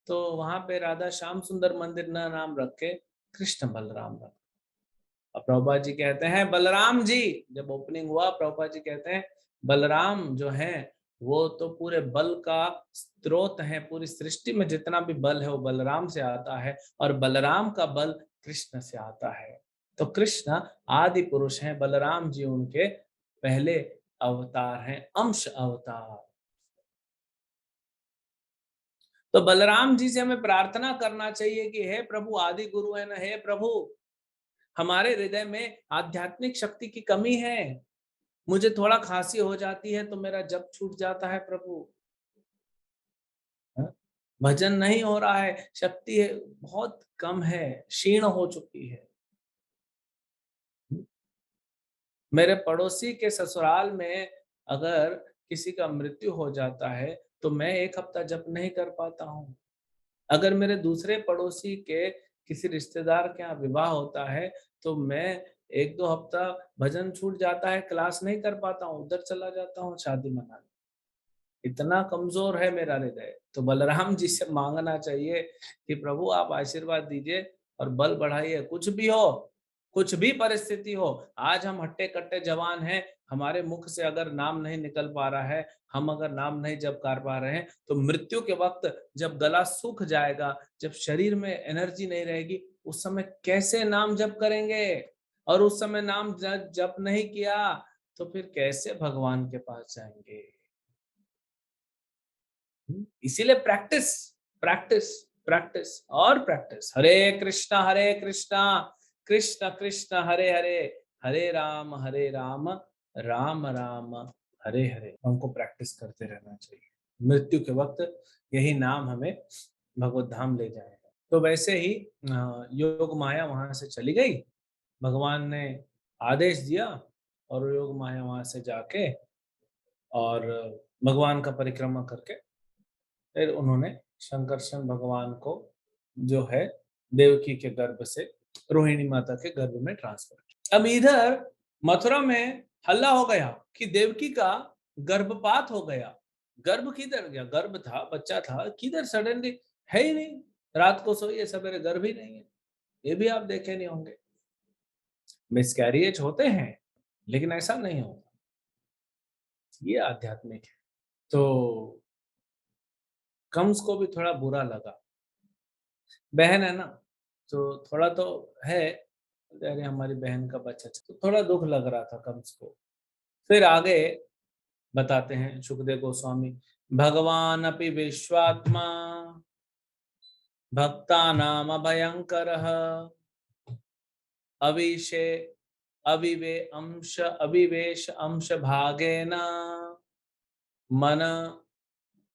तो वहां पे राधा श्याम सुंदर मंदिर न नाम रख के कृष्ण बलराम रख। और प्रभुपाद जी कहते हैं बलराम जी, जब ओपनिंग हुआ प्रभुपाद जी कहते हैं बलराम जो है वो तो पूरे बल का स्रोत है। पूरी सृष्टि में जितना भी बल है वो बलराम से आता है, और बलराम का बल कृष्ण से आता है। तो कृष्ण आदि पुरुष हैं, बलराम जी उनके पहले अवतार हैं, अंश अवतार। तो बलराम जी से हमें प्रार्थना करना चाहिए कि हे प्रभु, आदि गुरु है ना, हे प्रभु हमारे हृदय में आध्यात्मिक शक्ति की कमी है। मुझे थोड़ा खांसी हो जाती है तो मेरा जप छूट जाता है प्रभु। हाँ? भजन नहीं हो रहा है, शक्ति है बहुत कम है, क्षीण हो चुकी है। मेरे पड़ोसी के ससुराल में अगर किसी का मृत्यु हो जाता है, तो मैं 1 हफ्ता जप नहीं कर पाता हूँ। अगर मेरे दूसरे पड़ोसी के किसी रिश्तेदार के यहाँ विवाह होता है, तो मैं 1-2 हफ्ता भजन छूट जाता है, क्लास नहीं कर पाता हूँ, उधर चला जाता हूँ शादी मनाने। इतना कमज़ोर है मेरा हृदय। तो बलराम जी से माँगना चाहिए कि प्रभु आप आशीर्वाद दीजिए और बल बढ़ाइए, कुछ भी परिस्थिति हो। आज हम हट्टे-कट्टे जवान हैं, हमारे मुख से अगर नाम नहीं निकल पा रहा है, हम अगर नाम नहीं जप कर पा रहे हैं, तो मृत्यु के वक़्त जब गला सूख जाएगा, जब शरीर में एनर्जी नहीं रहेगी, उस समय कैसे नाम जप करेंगे? और उस समय नाम ज जप नहीं किया, तो फिर कैसे भगवान के पास जाएँगे? इसीलिए प्रैक्टिस, प्रैक्टिस, प्रैक्टिस और प्रैक्टिस। हरे कृष्णा, कृष्ण कृष्ण हरे हरे, हरे राम, राम राम हरे हरे। हमको प्रैक्टिस करते रहना चाहिए। मृत्यु के वक्त यही नाम हमें भगवत धाम ले जाएगा। तो वैसे ही योग माया वहां से चली गई। भगवान ने आदेश दिया और योग माया वहां से जाके और भगवान का परिक्रमा करके फिर उन्होंने शंकरषण भगवान को जो है देवकी के गर्भ से रोहिणी माता के गर्भ में ट्रांसफर किया। अब इधर मथुरा में हल्ला हो गया कि देवकी का गर्भपात हो गया। गर्भ किधर गया? गर्भ था, बच्चा था, किधर सडनली है ही नहीं। रात को सोई है, सवेरे गर्भ ही नहीं है। ये भी आप देखे नहीं होंगे। मिसकैरिएज होते हैं, लेकिन ऐसा नहीं होता। ये आध्यात्मिक है। तो कंस को भी थोड़ा बुरा लगा। बहन है ना, तो थोड़ा तो है, अरे हमारी बहन का बच्चा तो थोड़ा दुःख लग रहा था कंस को। फिर आगे बताते हैं सुखदेव गोस्वामी, भगवान अपि विश्वात्मा भक्तानाम अभयंकरः अविशे अविवेश अंश भागेन मन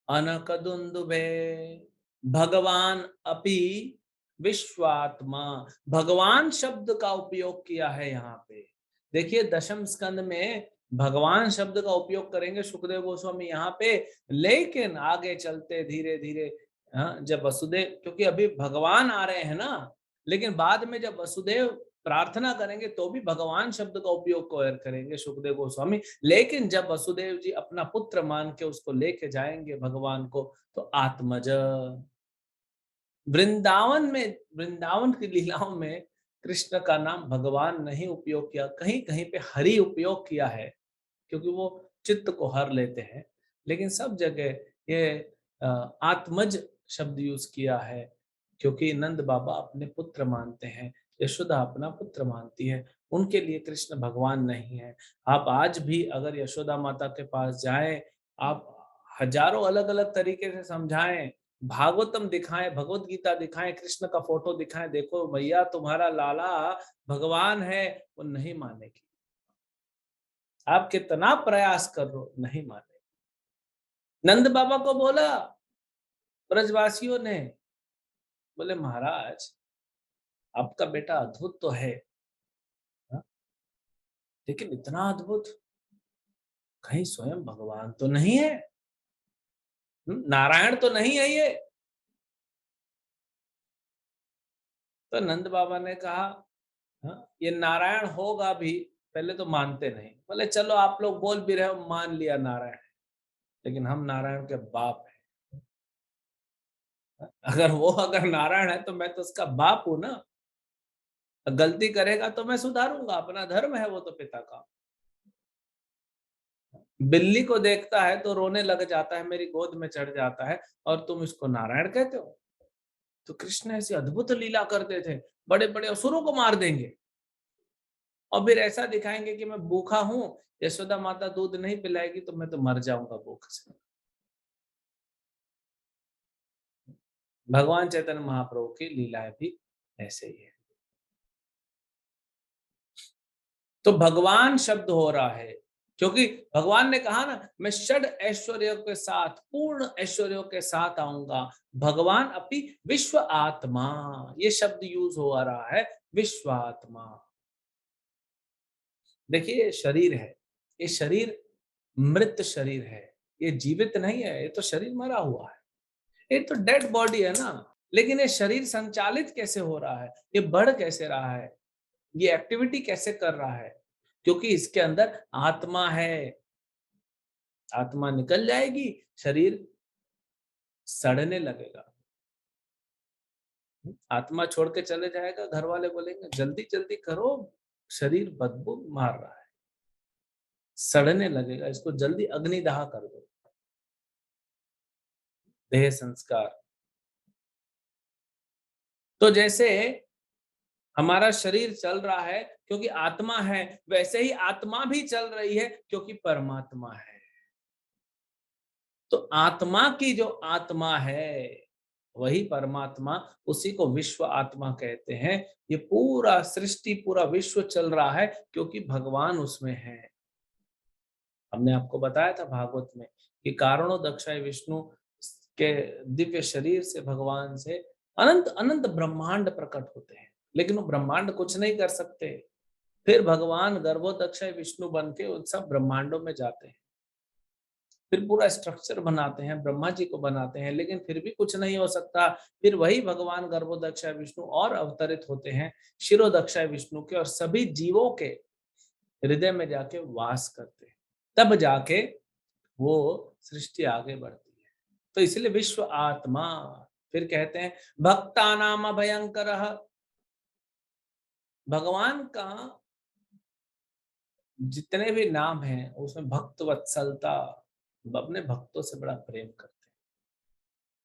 अनकदुन्दुभे। भगवान अपि विश्वात्मा, भगवान शब्द का उपयोग किया है यहाँ पे। देखिए दशम स्कंद में भगवान शब्द का उपयोग करेंगे सुखदेव गोस्वामी यहाँ पे, लेकिन आगे चलते धीरे धीरे जब वसुदेव, क्योंकि अभी भगवान आ रहे हैं ना, लेकिन बाद में जब वसुदेव प्रार्थना करेंगे तो भी भगवान शब्द का उपयोग करेंगे सुखदेव गोस्वामी। लेकिन जब वसुदेव जी अपना पुत्र मान के उसको लेके जाएंगे भगवान को, तो आत्मज, वृंदावन की लीलाओं में कृष्ण का नाम भगवान नहीं उपयोग किया, कहीं कहीं पे हरि उपयोग किया है, क्योंकि वो चित्त को हर लेते हैं। लेकिन सब जगह ये आत्मज शब्द यूज किया है, क्योंकि नंद बाबा अपने पुत्र मानते हैं, यशोदा अपना पुत्र मानती है, उनके लिए कृष्ण भगवान नहीं है। आप आज भी अगर यशोदा माता के पास जाएं, आप हजारों अलग अलग तरीके से समझाएं, भागवतम दिखाएं, भगवत गीता दिखाएं, कृष्ण का फोटो दिखाएं, देखो भैया तुम्हारा लाला भगवान है, वो नहीं मानेगी। आप कितना प्रयास कर लो नहीं माने। नंद बाबा को बोला ब्रजवासियों ने, बोले महाराज आपका बेटा अद्भुत तो है, हाँ? लेकिन इतना अद्भुत कहीं स्वयं भगवान तो नहीं है, नारायण तो नहीं है ये। तो नंद बाबा ने कहा, हाँ, ये नारायण होगा भी, पहले तो मानते नहीं, बोले चलो आप लोग बोल भी रहे हो, मान लिया नारायण है, लेकिन हम नारायण के बाप हैं। अगर नारायण है तो मैं तो उसका बाप हूं ना। गलती करेगा तो मैं सुधारूंगा, अपना धर्म है वो तो पिता का। बिल्ली को देखता है तो रोने लग जाता है, मेरी गोद में चढ़ जाता है, और तुम इसको नारायण कहते हो। तो कृष्ण ऐसी अद्भुत लीला करते थे, बड़े बड़े असुरों को मार देंगे और फिर ऐसा दिखाएंगे कि मैं भूखा हूं, यशोदा माता दूध नहीं पिलाएगी तो मैं तो मर जाऊंगा भूख से। भगवान चैतन्य महाप्रभु की लीलाएं भी ऐसे ही है। तो भगवान शब्द हो रहा है, क्योंकि भगवान ने कहा ना, मैं षड ऐश्वर्यों के साथ, पूर्ण ऐश्वर्यों के साथ आऊंगा। भगवान अपनी विश्व आत्मा, ये शब्द यूज हो रहा है, विश्व आत्मा। देखिए ये शरीर है, ये शरीर मृत शरीर है, ये जीवित नहीं है, ये तो शरीर मरा हुआ है, ये तो डेड बॉडी है ना। लेकिन ये शरीर संचालित कैसे हो रहा है, ये बढ़ कैसे रहा है, ये एक्टिविटी कैसे कर रहा है? क्योंकि इसके अंदर आत्मा है। आत्मा निकल जाएगी, शरीर सड़ने लगेगा। आत्मा छोड़ के चले जाएगा, घर वाले बोलेंगे जल्दी जल्दी करो, शरीर बदबू मार रहा है, सड़ने लगेगा, इसको जल्दी अग्निदाह कर दो। देह संस्कार। तो जैसे हमारा शरीर चल रहा है क्योंकि आत्मा है, वैसे ही आत्मा भी चल रही है क्योंकि परमात्मा है। तो आत्मा की जो आत्मा है, वही परमात्मा, उसी को विश्व आत्मा कहते हैं। ये पूरा सृष्टि, पूरा विश्व चल रहा है क्योंकि भगवान उसमें है। हमने आपको बताया था भागवत में कि कारणों दक्षाय विष्णु के दिव्य शरीर से, भगवान से अनंत अनंत ब्रह्मांड प्रकट होते हैं, लेकिन वो ब्रह्मांड कुछ नहीं कर सकते। फिर भगवान गर्भोदक्षय विष्णु बन के उन सब ब्रह्मांडों में जाते हैं, फिर पूरा स्ट्रक्चर बनाते हैं, ब्रह्मा जी को बनाते हैं, लेकिन फिर भी कुछ नहीं हो सकता। फिर वही भगवान गर्भोदक्षय विष्णु और अवतरित होते हैं शिरोदक्षय विष्णु के, और सभी जीवों के हृदय में जाके वास करते हैं। तब जाके वो सृष्टि आगे बढ़ती है। तो इसलिए विश्व आत्मा। फिर कहते हैं भक्तानाम भयंकर। भगवान का जितने भी नाम हैं उसमें भक्त वत्सलता, अपने भक्तों से बड़ा प्रेम करते हैं।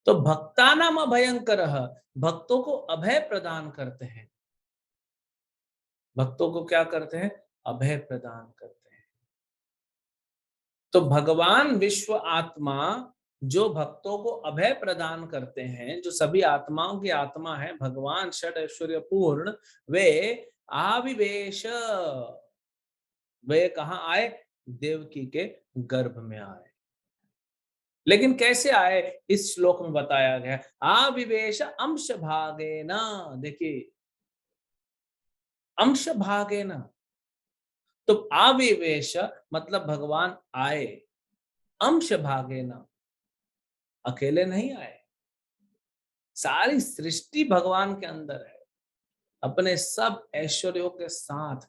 तो भक्तानाम भयंकर, भक्तों को अभय प्रदान करते हैं। भक्तों को क्या करते हैं? अभय प्रदान करते हैं। तो भगवान विश्व आत्मा जो भक्तों को अभय प्रदान करते हैं, जो सभी आत्माओं की आत्मा है, भगवान षड ऐश्वर्य पूर्ण, वे आविवेश, वे कहाँ आए? देवकी के गर्भ में आए। लेकिन कैसे आए? इस श्लोक में बताया गया, आविवेश अंश भागे न। देखिए, अंश भागे न, तो आविवेश मतलब भगवान आए, अंश भागे न, अकेले नहीं आए, सारी सृष्टि भगवान के अंदर है, अपने सब ऐश्वर्यों के साथ।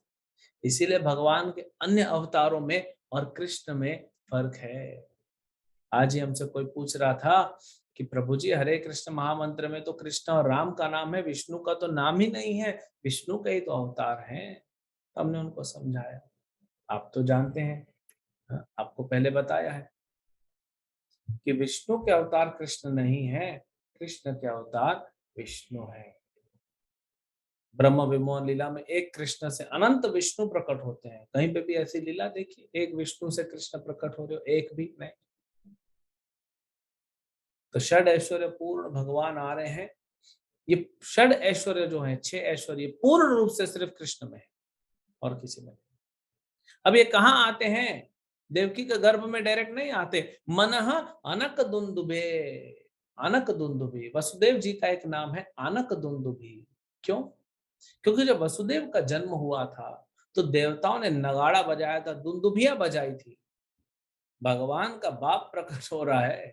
इसीलिए भगवान के अन्य अवतारों में और कृष्ण में फर्क है। आज ही हमसे कोई पूछ रहा था कि प्रभु जी, हरे कृष्ण महामंत्र में तो कृष्ण और राम का नाम है, विष्णु का तो नाम ही नहीं है, विष्णु के ही तो अवतार हैं। तो हमने उनको समझाया, आप तो जानते हैं, हाँ, आपको पहले बताया है कि विष्णु के अवतार कृष्ण नहीं है, कृष्ण के अवतार विष्णु है। ब्रह्म विमोहन लीला में एक कृष्ण से अनंत विष्णु प्रकट होते हैं। कहीं पे भी ऐसी लीला देखिए, एक विष्णु से कृष्ण प्रकट हो रहे हो? एक भी नहीं। तो षड ऐश्वर्य पूर्ण भगवान आ रहे हैं। ये षड ऐश्वर्य जो है, 6 ऐश्वर्य पूर्ण रूप से सिर्फ कृष्ण में है और किसी में नहीं। अब ये कहाँ आते हैं? देवकी के गर्भ में डायरेक्ट नहीं आते। मनः अनक दुंदुभे, अनक दुंदुभि, वसुदेव जी का एक नाम है अनक दुंदुभि। क्यों? क्योंकि जब वसुदेव का जन्म हुआ था तो देवताओं ने नगाड़ा बजाया था, दुंदुभियां बजाई थी। भगवान का बाप प्रकट हो रहा है,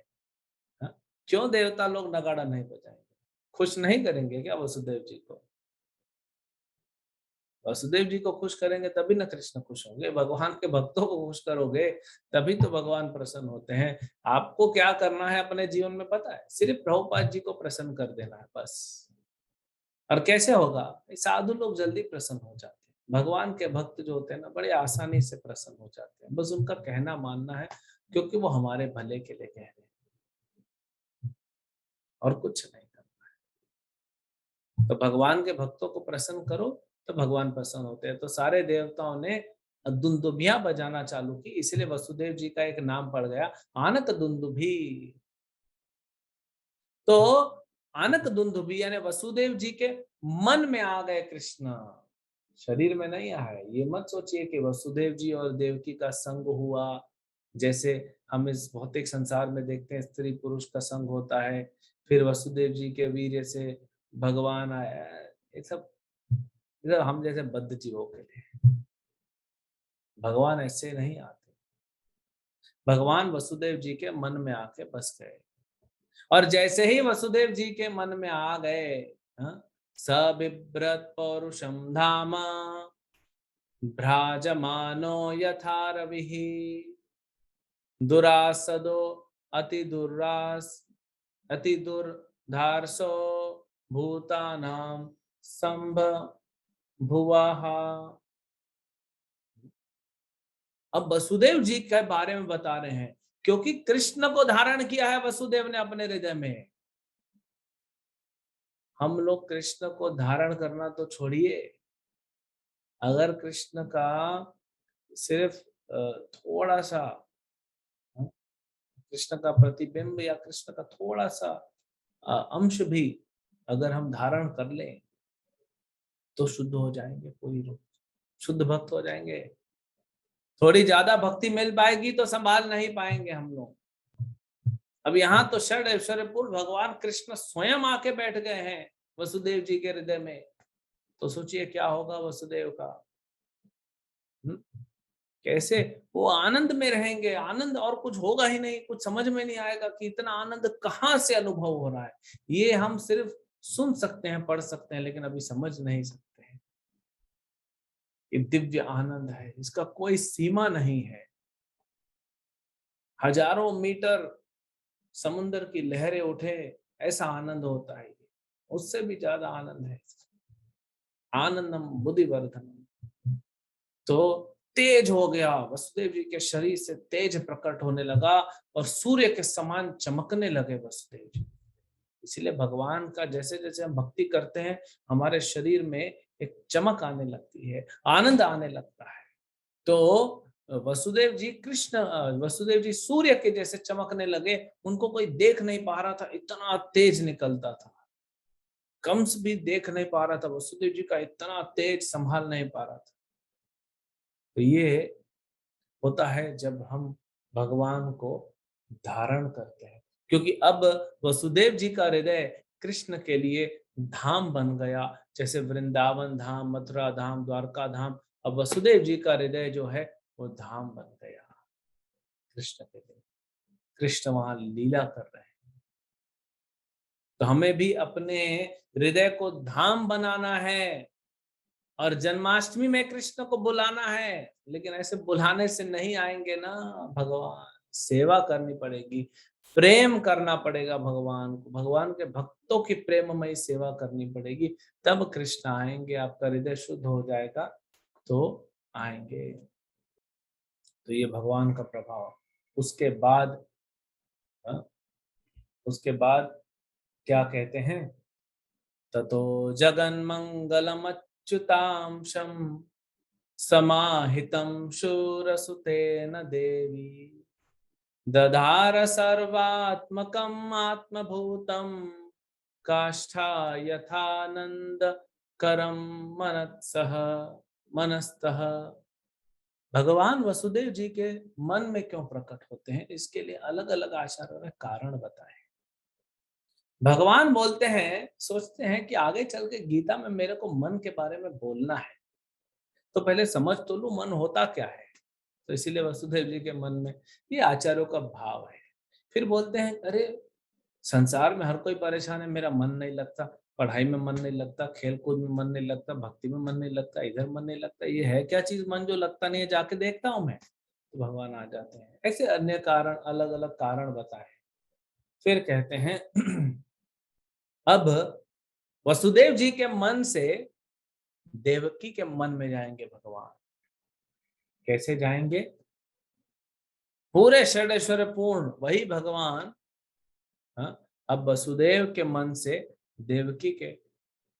हाँ? क्यों देवता लोग नगाड़ा नहीं बजाएंगे? खुश नहीं करेंगे क्या वसुदेव जी को? वसुदेव जी को खुश करेंगे तभी ना कृष्ण खुश होंगे। भगवान के भक्तों को खुश करोगे तभी तो भगवान प्रसन्न होते हैं। आपको क्या करना है अपने जीवन में पता है? सिर्फ प्रभुपाद जी को प्रसन्न कर देना है बस। और कैसे होगा? साधु लोग जल्दी प्रसन्न हो जाते हैं। भगवान के भक्त जो होते हैं ना, बड़े आसानी से प्रसन्न हो जाते हैं। बस उनका कहना मानना है, क्योंकि वो हमारे भले के लिए कह रहे हैं और कुछ नहीं करना है। तो भगवान के भक्तों को प्रसन्न करो तो भगवान प्रसन्न होते हैं। तो सारे देवताओं ने दुंदुभियां बजाना चालू की, इसलिए वसुदेव जी का एक नाम पड़ गया, आनक दुंदुभी। तो आनक दुंदुभी यानी वसुदेव जी के मन में आ गए कृष्ण। शरीर में नहीं आया है। ये मत सोचिए कि वसुदेव जी और देवकी का संग हुआ, जैसे हम इस भौतिक संसार में देखते हैं स्त्री पुरुष का संग होता है, फिर वसुदेव जी के वीर्य से भगवान आया। ये सब हम जैसे बद्ध जीवों के लिए। भगवान ऐसे नहीं आते। भगवान वसुदेव जी के मन में आके बस गए। और जैसे ही वसुदेव जी के मन में आ गए, हाँ, स बिभ्रत पौरुषम धाम भ्राजमानो यथा रविः दुरासदो अति दुर्धार्सो भूतानां संभुवः। अब वसुदेव जी के बारे में बता रहे हैं, क्योंकि कृष्ण को धारण किया है वसुदेव ने अपने हृदय में। हम लोग कृष्ण को धारण करना तो छोड़िए, अगर कृष्ण का सिर्फ थोड़ा सा, कृष्ण का प्रतिबिंब या कृष्ण का थोड़ा सा अंश भी अगर हम धारण कर लें तो शुद्ध हो जाएंगे, पूरी रूप शुद्ध भक्त हो जाएंगे। थोड़ी ज्यादा भक्ति मिल पाएगी तो संभाल नहीं पाएंगे हम लोग। अब यहाँ तो षड ऐश्वर्यपूर्ण भगवान कृष्ण स्वयं आके बैठ गए हैं वसुदेव जी के हृदय में, तो सोचिए क्या होगा वसुदेव का। हम्म? कैसे वो आनंद में रहेंगे, आनंद और कुछ होगा ही नहीं, कुछ समझ में नहीं आएगा कि इतना आनंद कहाँ से अनुभव हो रहा है। ये हम सिर्फ सुन सकते हैं, पढ़ सकते हैं, लेकिन अभी समझ नहीं सकते हैं। ये दिव्य आनंद है, इसका कोई सीमा नहीं है। हजारों मीटर समुद्र की लहरें उठे, ऐसा आनंद होता है। उससे भी ज्यादा आनंद है। आनंदम बुद्धिवर्धनम। तो तेज हो गया, वसुदेव जी के शरीर से तेज प्रकट होने लगा और सूर्य के समान चमकने लगे वसुदेव जी। इसीलिए भगवान का जैसे जैसे हम भक्ति करते हैं, हमारे शरीर में एक चमक आने लगती है, आनंद आने लगता है। तो वसुदेव जी सूर्य के जैसे चमकने लगे। उनको कोई देख नहीं पा रहा था, इतना तेज निकलता था। कंस भी देख नहीं पा रहा था, वसुदेव जी का इतना तेज संभाल नहीं पा रहा था। तो ये होता है जब हम भगवान को धारण करते हैं, क्योंकि अब वसुदेव जी का हृदय कृष्ण के लिए धाम बन गया। जैसे वृंदावन धाम, मथुरा धाम, द्वारका धाम, अब वसुदेव जी का हृदय जो है वो धाम बन गया कृष्ण के लिए। कृष्ण वहां लीला कर रहे हैं। तो हमें भी अपने हृदय को धाम बनाना है और जन्माष्टमी में कृष्ण को बुलाना है। लेकिन ऐसे बुलाने से नहीं आएंगे ना भगवान, सेवा करनी पड़ेगी, प्रेम करना पड़ेगा भगवान को, भगवान के भक्तों की प्रेममयी सेवा करनी पड़ेगी, तब कृष्ण आएंगे। आपका हृदय शुद्ध हो जाएगा तो आएंगे। तो ये भगवान का प्रभाव। उसके बाद हाँ, उसके बाद क्या कहते हैं, ततो जगन्मंगलमच्युतांशं समाहितं शूरसुतेन देवी दधार सर्वात्मकम् आत्मभूतं काष्ठा यथानंद करम मनत्सह मनस्तः। भगवान वसुदेव जी के मन में क्यों प्रकट होते हैं, इसके लिए अलग अलग आचार्यों ने कारण बताए। भगवान बोलते हैं, सोचते हैं कि आगे चल के गीता में मेरे को मन के बारे में बोलना है, तो पहले समझ तो लूं मन होता क्या है। तो इसीलिए वसुदेव जी के मन में ये आचार्यों का भाव है। फिर बोलते हैं, अरे संसार में हर कोई परेशान है, मेरा मन नहीं लगता, पढ़ाई में मन नहीं लगता, खेल कूद में मन नहीं लगता, भक्ति में मन नहीं लगता, इधर मन नहीं लगता, ये है क्या चीज मन जो लगता नहीं है, जाके देखता हूं मैं। तो भगवान आ जाते हैं। ऐसे अन्य कारण, अलग अलग कारण बताए। फिर कहते हैं अब वसुदेव जी के मन से देवकी के मन में जाएंगे भगवान। कैसे जाएंगे? पूरे षड्ऐश्वर्य पूर्ण वही भगवान, हाँ, अब वसुदेव के मन से देवकी के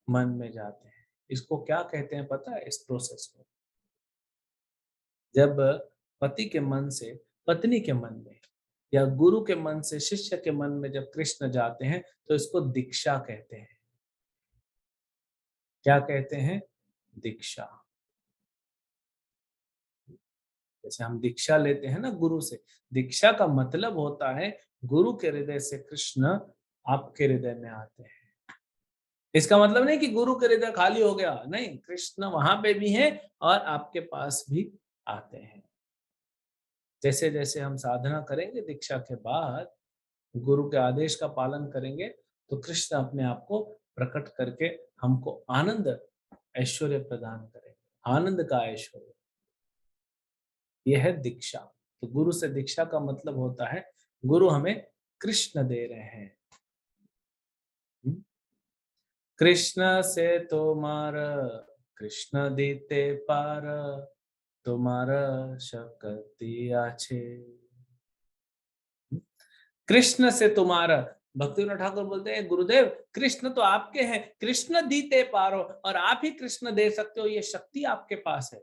मन में जाते हैं। इसको क्या कहते हैं पता है? इस प्रोसेस को, जब पति के मन से पत्नी के मन में या गुरु के मन से शिष्य के मन में जब कृष्ण जाते हैं, तो इसको दीक्षा कहते हैं। क्या कहते हैं? दीक्षा। जैसे हम दीक्षा लेते हैं ना गुरु से, दीक्षा का मतलब होता है गुरु के हृदय से कृष्ण आपके हृदय में आते हैं। इसका मतलब नहीं कि गुरु के हृदय खाली हो गया, नहीं, कृष्ण वहां पे भी हैं और आपके पास भी आते हैं। जैसे जैसे हम साधना करेंगे दीक्षा के बाद, गुरु के आदेश का पालन करेंगे, तो कृष्ण अपने आप को प्रकट करके हमको आनंद ऐश्वर्य प्रदान करेंगे, आनंद का ऐश्वर्य। यह है दीक्षा। तो गुरु से दीक्षा का मतलब होता है गुरु हमें कृष्ण दे रहे हैं। कृष्ण से तोमार कृष्ण दीते पार, তোমার शक्ति आछे। कृष्ण से तुम्हारा, भक्तिविनोद ठाकुर बोलते हैं गुरुदेव कृष्ण तो आपके हैं, कृष्ण दीते पारो, और आप ही कृष्ण दे सकते हो, ये शक्ति आपके पास है।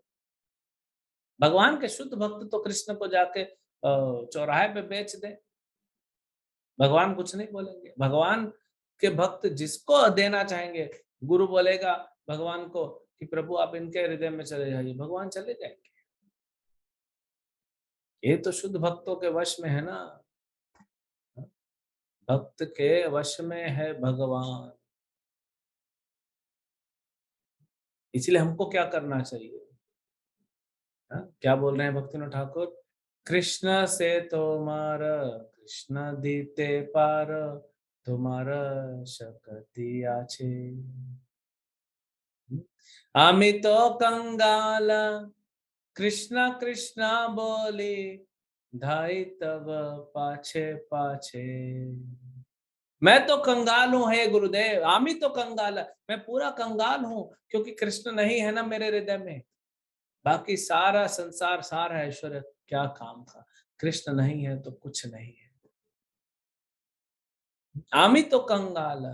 भगवान के शुद्ध भक्त तो कृष्ण को जाके चौराहे पे बेच दे, भगवान कुछ नहीं बोलेंगे। भगवान के भक्त जिसको देना चाहेंगे, गुरु बोलेगा भगवान को कि प्रभु आप इनके हृदय में चले जाइए, भगवान चले जाएंगे। ये तो शुद्ध भक्तों के वश में है ना, भक्त के वश में है भगवान। इसलिए हमको क्या करना चाहिए? क्या बोल रहे हैं भक्तिविनोद ठाकुर? कृष्ण से तुम्हारा कृष्ण दीते पार, तुम्हारा शक्ति आछे। আমি তো कंगाल कृष्णा कृष्णा बोली, धाई तब पाछे पाछे। मैं तो कंगाल हूँ हे गुरुदेव, आमी तो कंगाल, मैं पूरा कंगाल हूँ क्योंकि कृष्ण नहीं है ना मेरे हृदय में। बाकी सारा संसार, सारा ऐश्वर्य क्या काम का, कृष्ण नहीं है तो कुछ नहीं है। आमी तो कंगाल,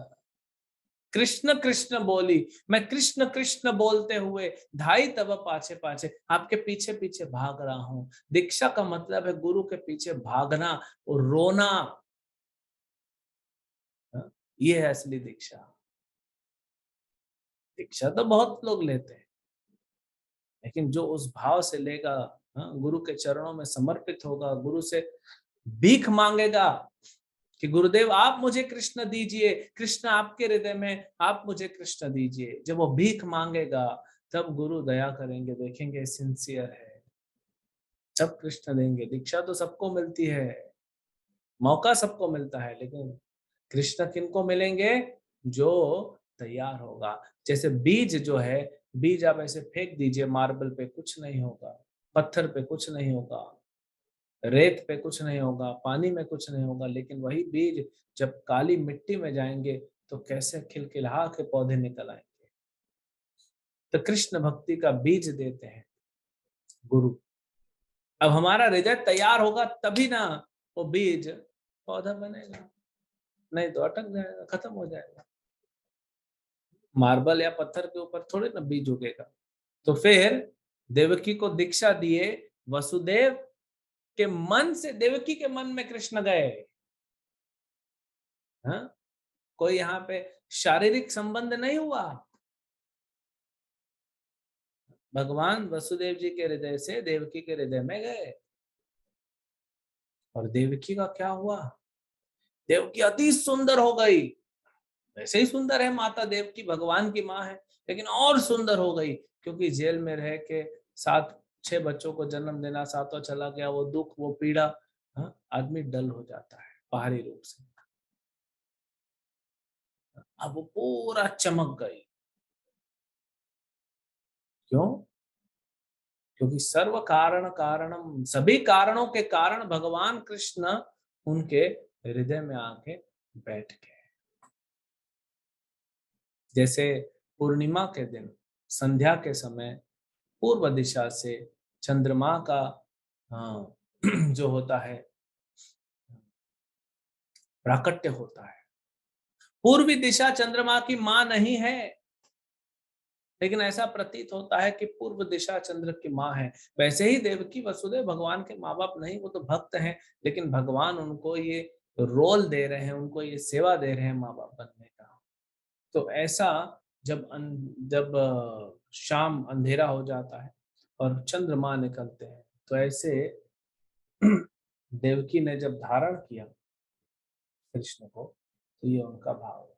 कृष्ण कृष्ण बोली, मैं कृष्ण कृष्ण बोलते हुए धाई तब पाछे पाछे, आपके पीछे पीछे भाग रहा हूँ। दीक्षा का मतलब है गुरु के पीछे भागना और रोना। हाँ, ये है असली दीक्षा। दीक्षा तो बहुत लोग लेते हैं, लेकिन जो उस भाव से लेगा, हाँ, गुरु के चरणों में समर्पित होगा, गुरु से भीख मांगेगा कि गुरुदेव आप मुझे कृष्ण दीजिए, कृष्ण आपके हृदय में, आप मुझे कृष्ण दीजिए। जब वो भीख मांगेगा तब गुरु दया करेंगे, देखेंगे सिंसियर है, सब कृष्ण देंगे। दीक्षा तो सबको मिलती है, मौका सबको मिलता है, लेकिन कृष्ण किनको मिलेंगे? जो तैयार होगा। जैसे बीज जो है, बीज आप ऐसे फेंक दीजिए मार्बल पे, कुछ नहीं होगा, पत्थर पे कुछ नहीं होगा, रेत पे कुछ नहीं होगा, पानी में कुछ नहीं होगा, लेकिन वही बीज जब काली मिट्टी में जाएंगे तो कैसे खिलखिला के पौधे निकल आएंगे। तो कृष्ण भक्ति का बीज देते हैं गुरु। अब हमारा हृदय तैयार होगा तभी ना वो बीज पौधा बनेगा, नहीं तो अटक जाएगा, खत्म हो जाएगा। मार्बल या पत्थर के ऊपर थोड़े ना बीज उगेगा। तो फिर देवकी को दीक्षा दिए, वसुदेव के मन से देवकी के मन में कृष्ण गए। हाँ, कोई यहाँ पे शारीरिक संबंध नहीं हुआ, भगवान वसुदेव जी के हृदय से देवकी के हृदय में गए। और देवकी का क्या हुआ? देवकी अति सुंदर हो गई, वैसे ही सुंदर है माता देवकी, भगवान की माँ है, लेकिन और सुंदर हो गई क्योंकि जेल में रह के 7-6 बच्चों को जन्म देना, सातों चला गया, वो दुख, वो पीड़ा, हाँ, आदमी डल हो जाता है बाहरी रूप से। अब वो पूरा चमक गई। क्यों? क्योंकि सर्व कारण कारणम, सभी कारणों के कारण भगवान कृष्ण उनके हृदय में आके बैठ गए। जैसे पूर्णिमा के दिन संध्या के समय पूर्व दिशा से चंद्रमा का जो होता है प्राकट्य होता है। पूर्वी दिशा चंद्रमा की मां नहीं है, लेकिन ऐसा प्रतीत होता है कि पूर्व दिशा चंद्र की मां है। वैसे ही देवकी वसुदेव भगवान के माँ बाप नहीं, वो तो भक्त हैं, लेकिन भगवान उनको ये रोल दे रहे हैं, उनको ये सेवा दे रहे हैं माँ बाप बनने का। तो ऐसा जब शाम अंधेरा हो जाता है और चंद्रमा निकलते हैं, तो ऐसे देवकी ने जब धारण किया कृष्ण को, तो ये उनका भाव हुआ।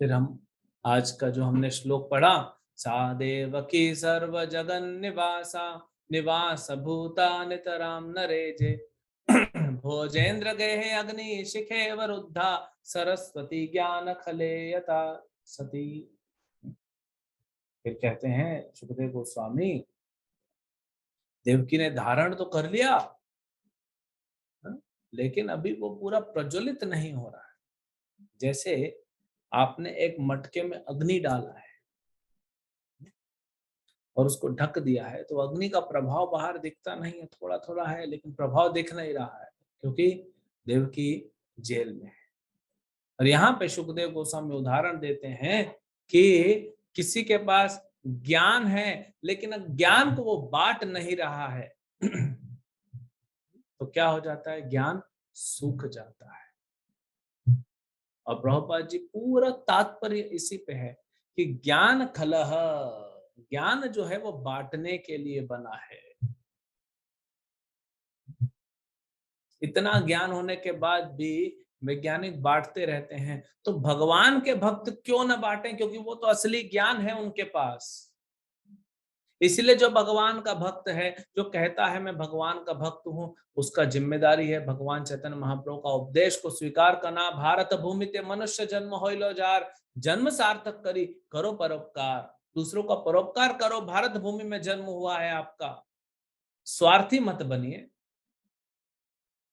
फिर हम आज का जो हमने श्लोक पढ़ा, सा देवकी सर्व जगन निवासा निवास भूता नितराम नरेजे भोजेन्द्र गेहे अग्नि शिखे वरुद्धा सरस्वती ज्ञान खले यथा सती। फिर कहते हैं सुखदेव गोस्वामी, देवकी ने धारण तो कर लिया, हाँ? लेकिन अभी वो पूरा प्रज्वलित नहीं हो रहा है। जैसे आपने एक मटके में अग्नि डाला है और उसको ढक दिया है, तो अग्नि का प्रभाव बाहर दिखता नहीं है, थोड़ा थोड़ा है, लेकिन प्रभाव दिख नहीं रहा है, क्योंकि देवकी जेल में है। और यहाँ पे सुखदेव गोस्वामी उदाहरण देते हैं कि किसी के पास ज्ञान है, लेकिन ज्ञान को वो बांट नहीं रहा है तो क्या हो जाता है, ज्ञान सूख जाता है। और प्रभुपाद जी पूरा तात्पर्य इसी पे है कि ज्ञान खलह, ज्ञान जो है वो बांटने के लिए बना है। इतना ज्ञान होने के बाद भी वैज्ञानिक बांटते रहते हैं, तो भगवान के भक्त क्यों न बांटें, क्योंकि वो तो असली ज्ञान है उनके पास। इसलिए जो भगवान का भक्त है, जो कहता है मैं भगवान का भक्त हूँ, उसका जिम्मेदारी है भगवान चैतन्य महाप्रभु का उपदेश को स्वीकार करना। भारत भूमि ते मनुष्य जन्म होइलो जार, जन्म सार्थक करी करो परोपकार। दूसरों का परोपकार करो, भारत भूमि में जन्म हुआ है आपका, स्वार्थी मत बनिए।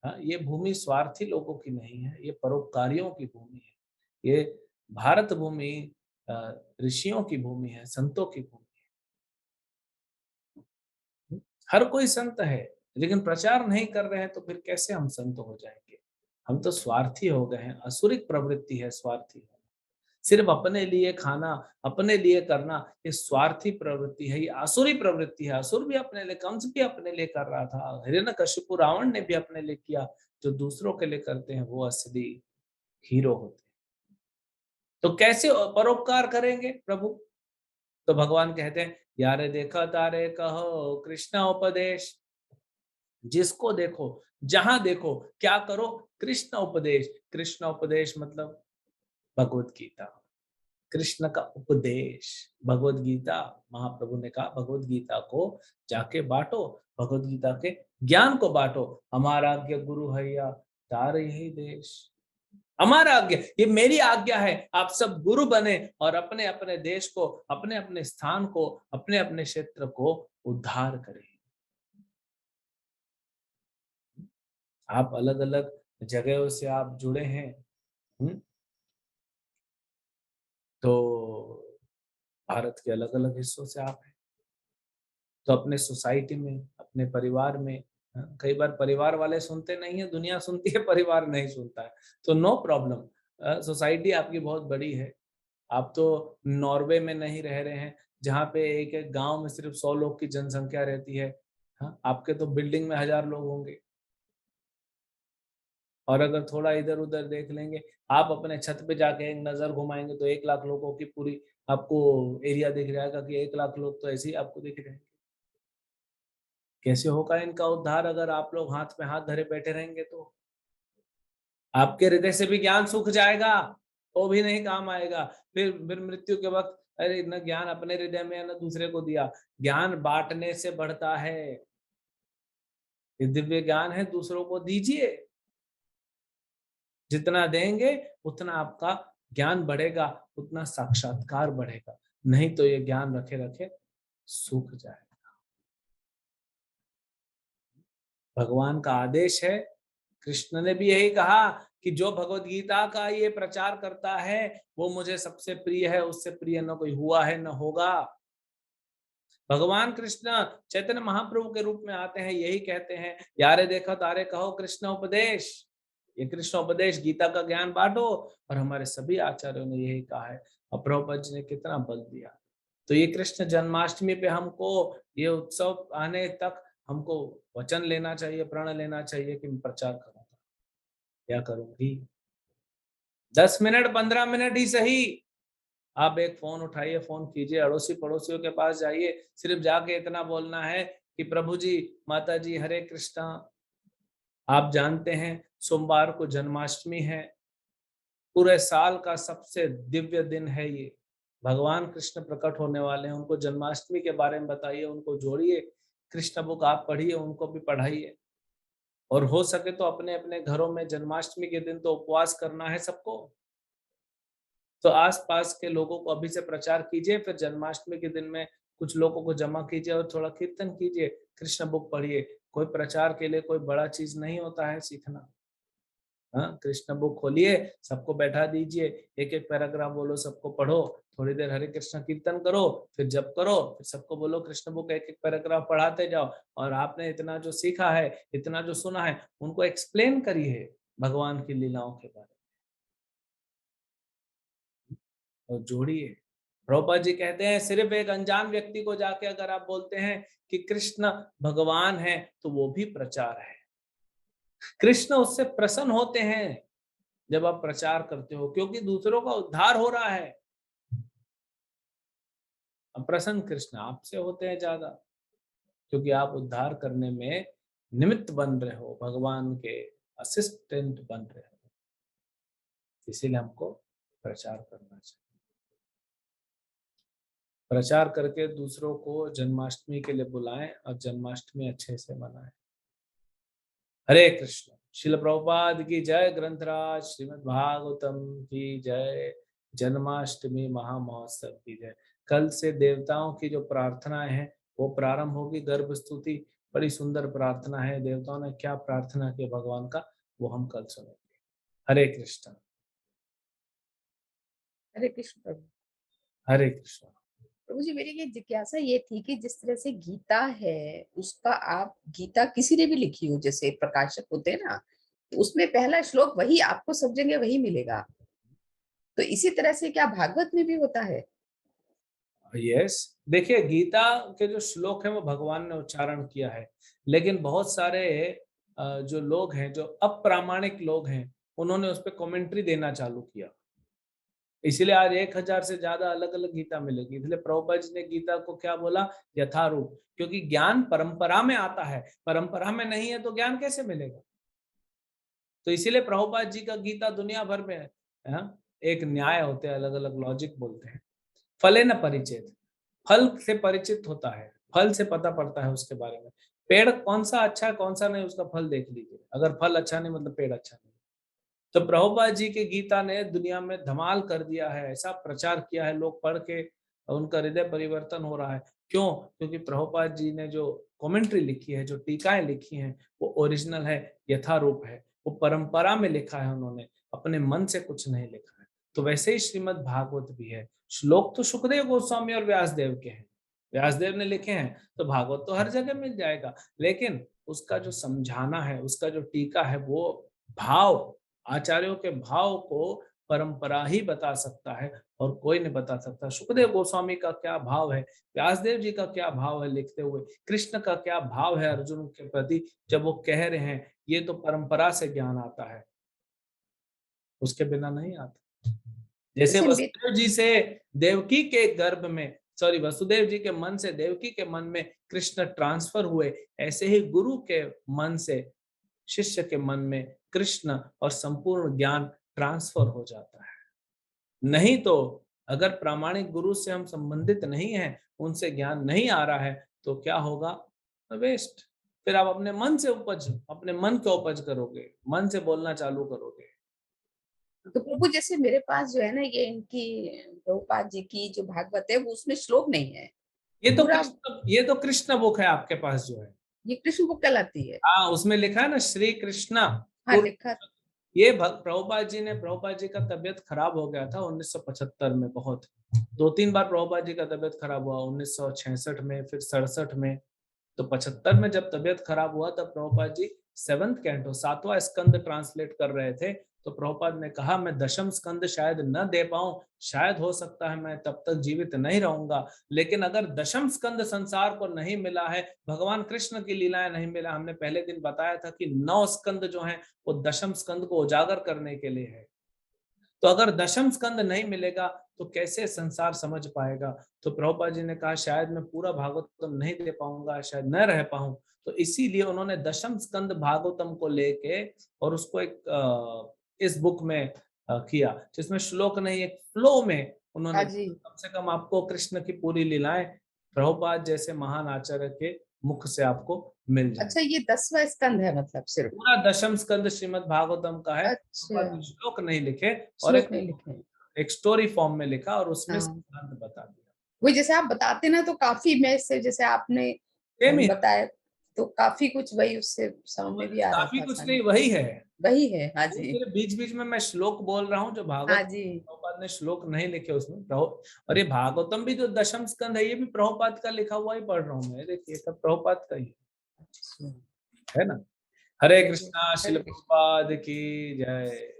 हाँ, ये भूमि स्वार्थी लोगों की नहीं है, ये परोपकारियों की भूमि है। ये भारत भूमि ऋषियों की भूमि है, संतों की भूमि है। हर कोई संत है, लेकिन प्रचार नहीं कर रहे हैं, तो फिर कैसे हम संत हो जाएंगे। हम तो स्वार्थी हो गए हैं, असुरिक प्रवृत्ति है स्वार्थी होना। सिर्फ अपने लिए खाना, अपने लिए करना, ये स्वार्थी प्रवृत्ति है, ये असुरी प्रवृत्ति है। असुर भी अपने लिए, कंस भी अपने लिए कर रहा था, हिरण्यकशिपु रावण ने भी अपने लिए किया। जो दूसरों के लिए करते हैं वो असली हीरो होते हैं। तो कैसे परोपकार करेंगे प्रभु? तो भगवान कहते हैं, यारे देखा तारे कहो कृष्ण उपदेश। जिसको देखो, जहां देखो, क्या करो, कृष्ण उपदेश। कृष्ण उपदेश मतलब भगवत गीता, कृष्ण का उपदेश, भगवत गीता। महाप्रभु ने कहा भगवत गीता को जाके बांटो, भगवत गीता के ज्ञान को बांटो। हमारा आज्ञा गुरु हैया तार यही देश। हमारा आज्ञा, ये मेरी आज्ञा है, आप सब गुरु बने और अपने अपने देश को, अपने अपने स्थान को, अपने अपने क्षेत्र को उद्धार करें। आप अलग अलग जगहों से आप जुड़े हैं, तो भारत के अलग अलग हिस्सों से आप हैं, तो अपने सोसाइटी में, अपने परिवार में, कई बार परिवार वाले सुनते नहीं है, दुनिया सुनती है, परिवार नहीं सुनता है, तो नो प्रॉब्लम। सोसाइटी आपकी बहुत बड़ी है। आप तो नॉर्वे में नहीं रह रहे हैं, जहाँ पे एक एक गांव में सिर्फ 100 लोग की जनसंख्या रहती है। हाँ, आपके तो बिल्डिंग में 1000 लोग होंगे। और अगर थोड़ा इधर उधर देख लेंगे, आप अपने छत पे जाके एक नजर घुमाएंगे तो 1 लाख लोगों की पूरी आपको एरिया दिख जाएगा कि 1 लाख लोग तो ऐसे ही आपको दिख जाएंगे। कैसे होगा इनका उद्धार अगर आप लोग हाथ में हाथ धरे बैठे रहेंगे? तो आपके हृदय से भी ज्ञान सूख जाएगा, वो भी नहीं काम आएगा। फिर मृत्यु के वक्त, अरे न ज्ञान अपने हृदय में न दूसरे को दिया। ज्ञान बांटने से बढ़ता है। ये दिव्य ज्ञान है, दूसरों को दीजिए। जितना देंगे उतना आपका ज्ञान बढ़ेगा, उतना साक्षात्कार बढ़ेगा। नहीं तो ये ज्ञान रखे रखे सूख जाएगा। भगवान का आदेश है, कृष्ण ने भी यही कहा कि जो भगवत गीता का ये प्रचार करता है वो मुझे सबसे प्रिय है, उससे प्रिय न कोई हुआ है न होगा। भगवान कृष्ण चैतन्य महाप्रभु के रूप में आते हैं, यही कहते हैं, यारे देखो तारे कहो कृष्ण उपदेश। ये कृष्ण उपदेश, गीता का ज्ञान बांटो। और हमारे सभी आचार्यों ने यही कहा है, और प्रभुपाद जी ने कितना बल दिया। तो ये कृष्ण जन्माष्टमी पे हमको, ये उत्सव आने तक हमको वचन लेना चाहिए, प्रण लेना चाहिए कि मैं प्रचार करूंगा या करूंगी। 10 मिनट 15 मिनट ही सही, आप एक फोन उठाइए, फोन कीजिए, अड़ोसी पड़ोसियों के पास जाइए, सिर्फ जाके इतना बोलना है कि प्रभु जी, माता जी, हरे कृष्णा, आप जानते हैं सोमवार को जन्माष्टमी है, पूरे साल का सबसे दिव्य दिन है ये। भगवान कृष्ण प्रकट होने वाले हैं, उनको जन्माष्टमी के बारे में बताइए, उनको जोड़िए, कृष्ण बुक आप पढ़िए, उनको भी पढ़ाइए। और हो सके तो अपने-अपने घरों में जन्माष्टमी के दिन तो उपवास करना है सबको। तो आस-पास के लोगों को अभी से प्रचार कीजिए, फिर जन्माष्टमी के दिन में कुछ लोगों को जमा कीजिए और थोड़ा कीर्तन कीजिए, कृष्ण बुक पढ़िए। कोई प्रचार के लिए कोई बड़ा चीज़ नहीं होता है सीखना। हाँ, कृष्ण बुक खोलिए, सबको बैठा दीजिए, एक-एक पैराग्राफ बोलो, सबको पढ़ो, थोड़ी देर हरे कृष्ण कीर्तन करो, फिर जप करो, फिर सबको बोलो कृष्ण बुक एक-एक पैराग्राफ पढ़ाते जाओ और आपने इतना जो सीखा है, इतना जो सुना है, उनको एक्सप्लेन करिए भगवान की लीलाओं के बारे में और जोड़िए। प्रभुपाद जी कहते हैं सिर्फ एक अनजान व्यक्ति को जाके अगर आप बोलते हैं कि कृष्ण भगवान है, तो वो भी प्रचार है। कृष्ण उससे प्रसन्न होते हैं जब आप प्रचार करते हो, क्योंकि दूसरों का उद्धार हो रहा है। अब प्रसन्न कृष्ण आपसे होते हैं ज्यादा, क्योंकि आप उद्धार करने में निमित्त बन रहे हो, भगवान के असिस्टेंट बन रहे हो। इसीलिए हमको प्रचार करना चाहिए, प्रचार करके दूसरों को जन्माष्टमी के लिए बुलाएं और जन्माष्टमी अच्छे से मनाएं। हरे कृष्ण। शिल प्रभुपाद की जय। ग्रंथराज श्रीमद् भागवतम की जय। जन्माष्टमी महामहोत्सव की जय। कल से देवताओं की जो प्रार्थनाएं हैं वो प्रारंभ होगी। गर्भ स्तुति बड़ी सुंदर प्रार्थना है, देवताओं ने क्या प्रार्थना की भगवान का, वो हम कल सुनेंगे। हरे कृष्ण। हरे कृष्ण प्रभु। हरे कृष्ण। प्रभु जी, मेरी ये जिज्ञासा ये थी कि जिस तरह से गीता है, उसका आप गीता किसी ने भी लिखी हो, जैसे प्रकाशक होते हैं ना, तो उसमें पहला श्लोक वही आपको सब जगह वही मिलेगा। तो इसी तरह से क्या भागवत में भी होता है? यस, देखिए गीता के जो श्लोक हैं वो भगवान ने उच्चारण किया है, लेकिन बहुत सारे जो लोग हैं, जो अप्रामाणिक लोग हैं, उन्होंने उस पे कमेंट्री देना चालू किया। इसीलिए आज 1000 से ज्यादा अलग-अलग गीता मिलेगी। इसलिए प्रभुपाद जी ने गीता को क्या बोला, यथारूप, क्योंकि ज्ञान परंपरा में आता है, परंपरा में नहीं है तो ज्ञान कैसे मिलेगा। तो इसीलिए प्रभुपाद जी का गीता दुनिया भर में है। हाँ? एक न्याय होते हैं, अलग-अलग लॉजिक बोलते हैं। फले न परिचित, फल से परिचित होता है, फल से पता पड़ता है उसके बारे में। पेड़ कौन सा अच्छा है, कौन सा नहीं, उसका फल देख लीजिए। अगर फल अच्छा नहीं मतलब पेड़ अच्छा नहीं। तो प्रभुपाद जी के गीता ने दुनिया में धमाल कर दिया है, ऐसा प्रचार किया है, लोग पढ़ के उनका हृदय परिवर्तन हो रहा है। क्यों? क्योंकि प्रभुपाद जी ने जो कमेंट्री लिखी है, जो टीकाएं लिखी हैं, वो ओरिजिनल है, यथारूप है। वो परंपरा में लिखा है उन्होंने, अपने मन से कुछ नहीं लिखा है। तो वैसे ही श्रीमद् भागवत भी है। श्लोक तो सुखदेव गोस्वामी और व्यासदेव के हैं, व्यासदेव ने लिखे हैं, तो भागवत तो हर जगह मिल जाएगा। लेकिन उसका जो समझाना है, उसका जो टीका है, वो भाव, आचार्यों के भाव को परंपरा ही बता सकता है और कोई नहीं बता सकता। सुखदेव गोस्वामी का क्या भाव है, व्यासदेव जी का क्या भाव है लिखते हुए, कृष्ण का क्या भाव है अर्जुन के प्रति जब वो कह रहे हैं, ये तो परंपरा से ज्ञान आता है, उसके बिना नहीं आता। जैसे जैसे मे वसुदेव जी से देवकी के गर्भ में, सॉरी, वसुदेव जी के मन से देवकी के मन में कृष्ण ट्रांसफर हुए, ऐसे ही गुरु के मन से शिष्य के मन में कृष्ण और संपूर्ण ज्ञान ट्रांसफर हो जाता है। नहीं तो अगर प्रामाणिक गुरु से हम संबंधित नहीं हैं, उनसे ज्ञान नहीं आ रहा है, तो क्या होगा? वेस्ट। फिर आप अपने मन के उपज करोगे, मन से बोलना चालू करोगे। तो प्रभु, जैसे मेरे पास जो है ना, ये इनकी प्रभुपाद जी की जो भागवत है, वो उसमें श्लोक नहीं है। पूरा ये तो कृष्ण बुक है आपके पास जो है। ये कृष्ण बुक कहलाती है। हाँ, उसमें लिखा है ना श्री कृष्णा। हाँ, लिखा। ये प्रभुपाद जी का तबीयत खराब हो गया था 1975 में, बहुत 2-3 बार प्रभुपाद जी का तबीयत खराब हुआ, 1966 में, फिर 67 में। तो 75 में जब तबीयत खराब हुआ तब प्रभुपाद जी 7th कैंटो, 7वां स्कंद ट्रांसलेट कर रहे थे। तो प्रभुपाद ने कहा मैं 10th स्कंद शायद न दे पाऊं, शायद हो सकता है मैं तब तक जीवित नहीं रहूंगा, लेकिन अगर 10th स्कंद संसार को नहीं मिला है, भगवान कृष्ण की लीलाएं नहीं मिला, हमने पहले दिन बताया था कि 9 स्कंद जो हैं वो 10th स्कंद को उजागर करने के लिए है। तो अगर दशम स्कंद नहीं मिलेगा तो कैसे संसार समझ पाएगा? तो प्रभुपाद जी ने कहा शायद मैं पूरा भागवतम नहीं दे पाऊंगा, शायद न रह पाऊं, तो इसीलिए उन्होंने दशम स्कंद भागवतम को लेके और उसको एक इस बुक में किया, जिसमें श्लोक नहीं एक फ्लो में हाँ उन्होंने जी। कम से कम आपको कृष्ण की पूरी लीलाएं प्रभुपाद जैसे महान आचार्य के मुख से आपको मिल जाए। अच्छा, ये 10वां स्कंद है मतलब सिर्फ? पूरा दशम स्कंद श्रीमद् भागवतम का है, अच्छा, प्रभुपाद ने श्लोक नहीं लिखे और श्लोक नहीं लिखे हैं। एक स्टोरी फॉर्म में लिखा और उसमें हाँ, सिद्धांत बता दिया। वही जैसे आप बताते ना तो काफ़ी मैं इससे जैसे आपने सेम ही है, बताया तो काफ़ी कुछ वही उससे समझ में भी आ रहा काफी था कुछ आसानी नहीं से। वही है। वही है, हाँ वो जी। फिर बीच-बीच में मैं श्लोक बोल रहा हूँ जो हाँ भागवत जी। प्रभुपाद ने श्लोक नहीं लिखे उसमें प्रभु। और ये भागवतम भी जो दशम स्कंद है ये भी प्रभुपाद का लिखा हुआ ही पढ़ रहा हूँ मैं, देखिए सब प्रभुपाद का ही अच्छा, है ना। हरे चलिए, कृष्णा, श्रील हरे कृष्ण। प्रभुपाद की जय।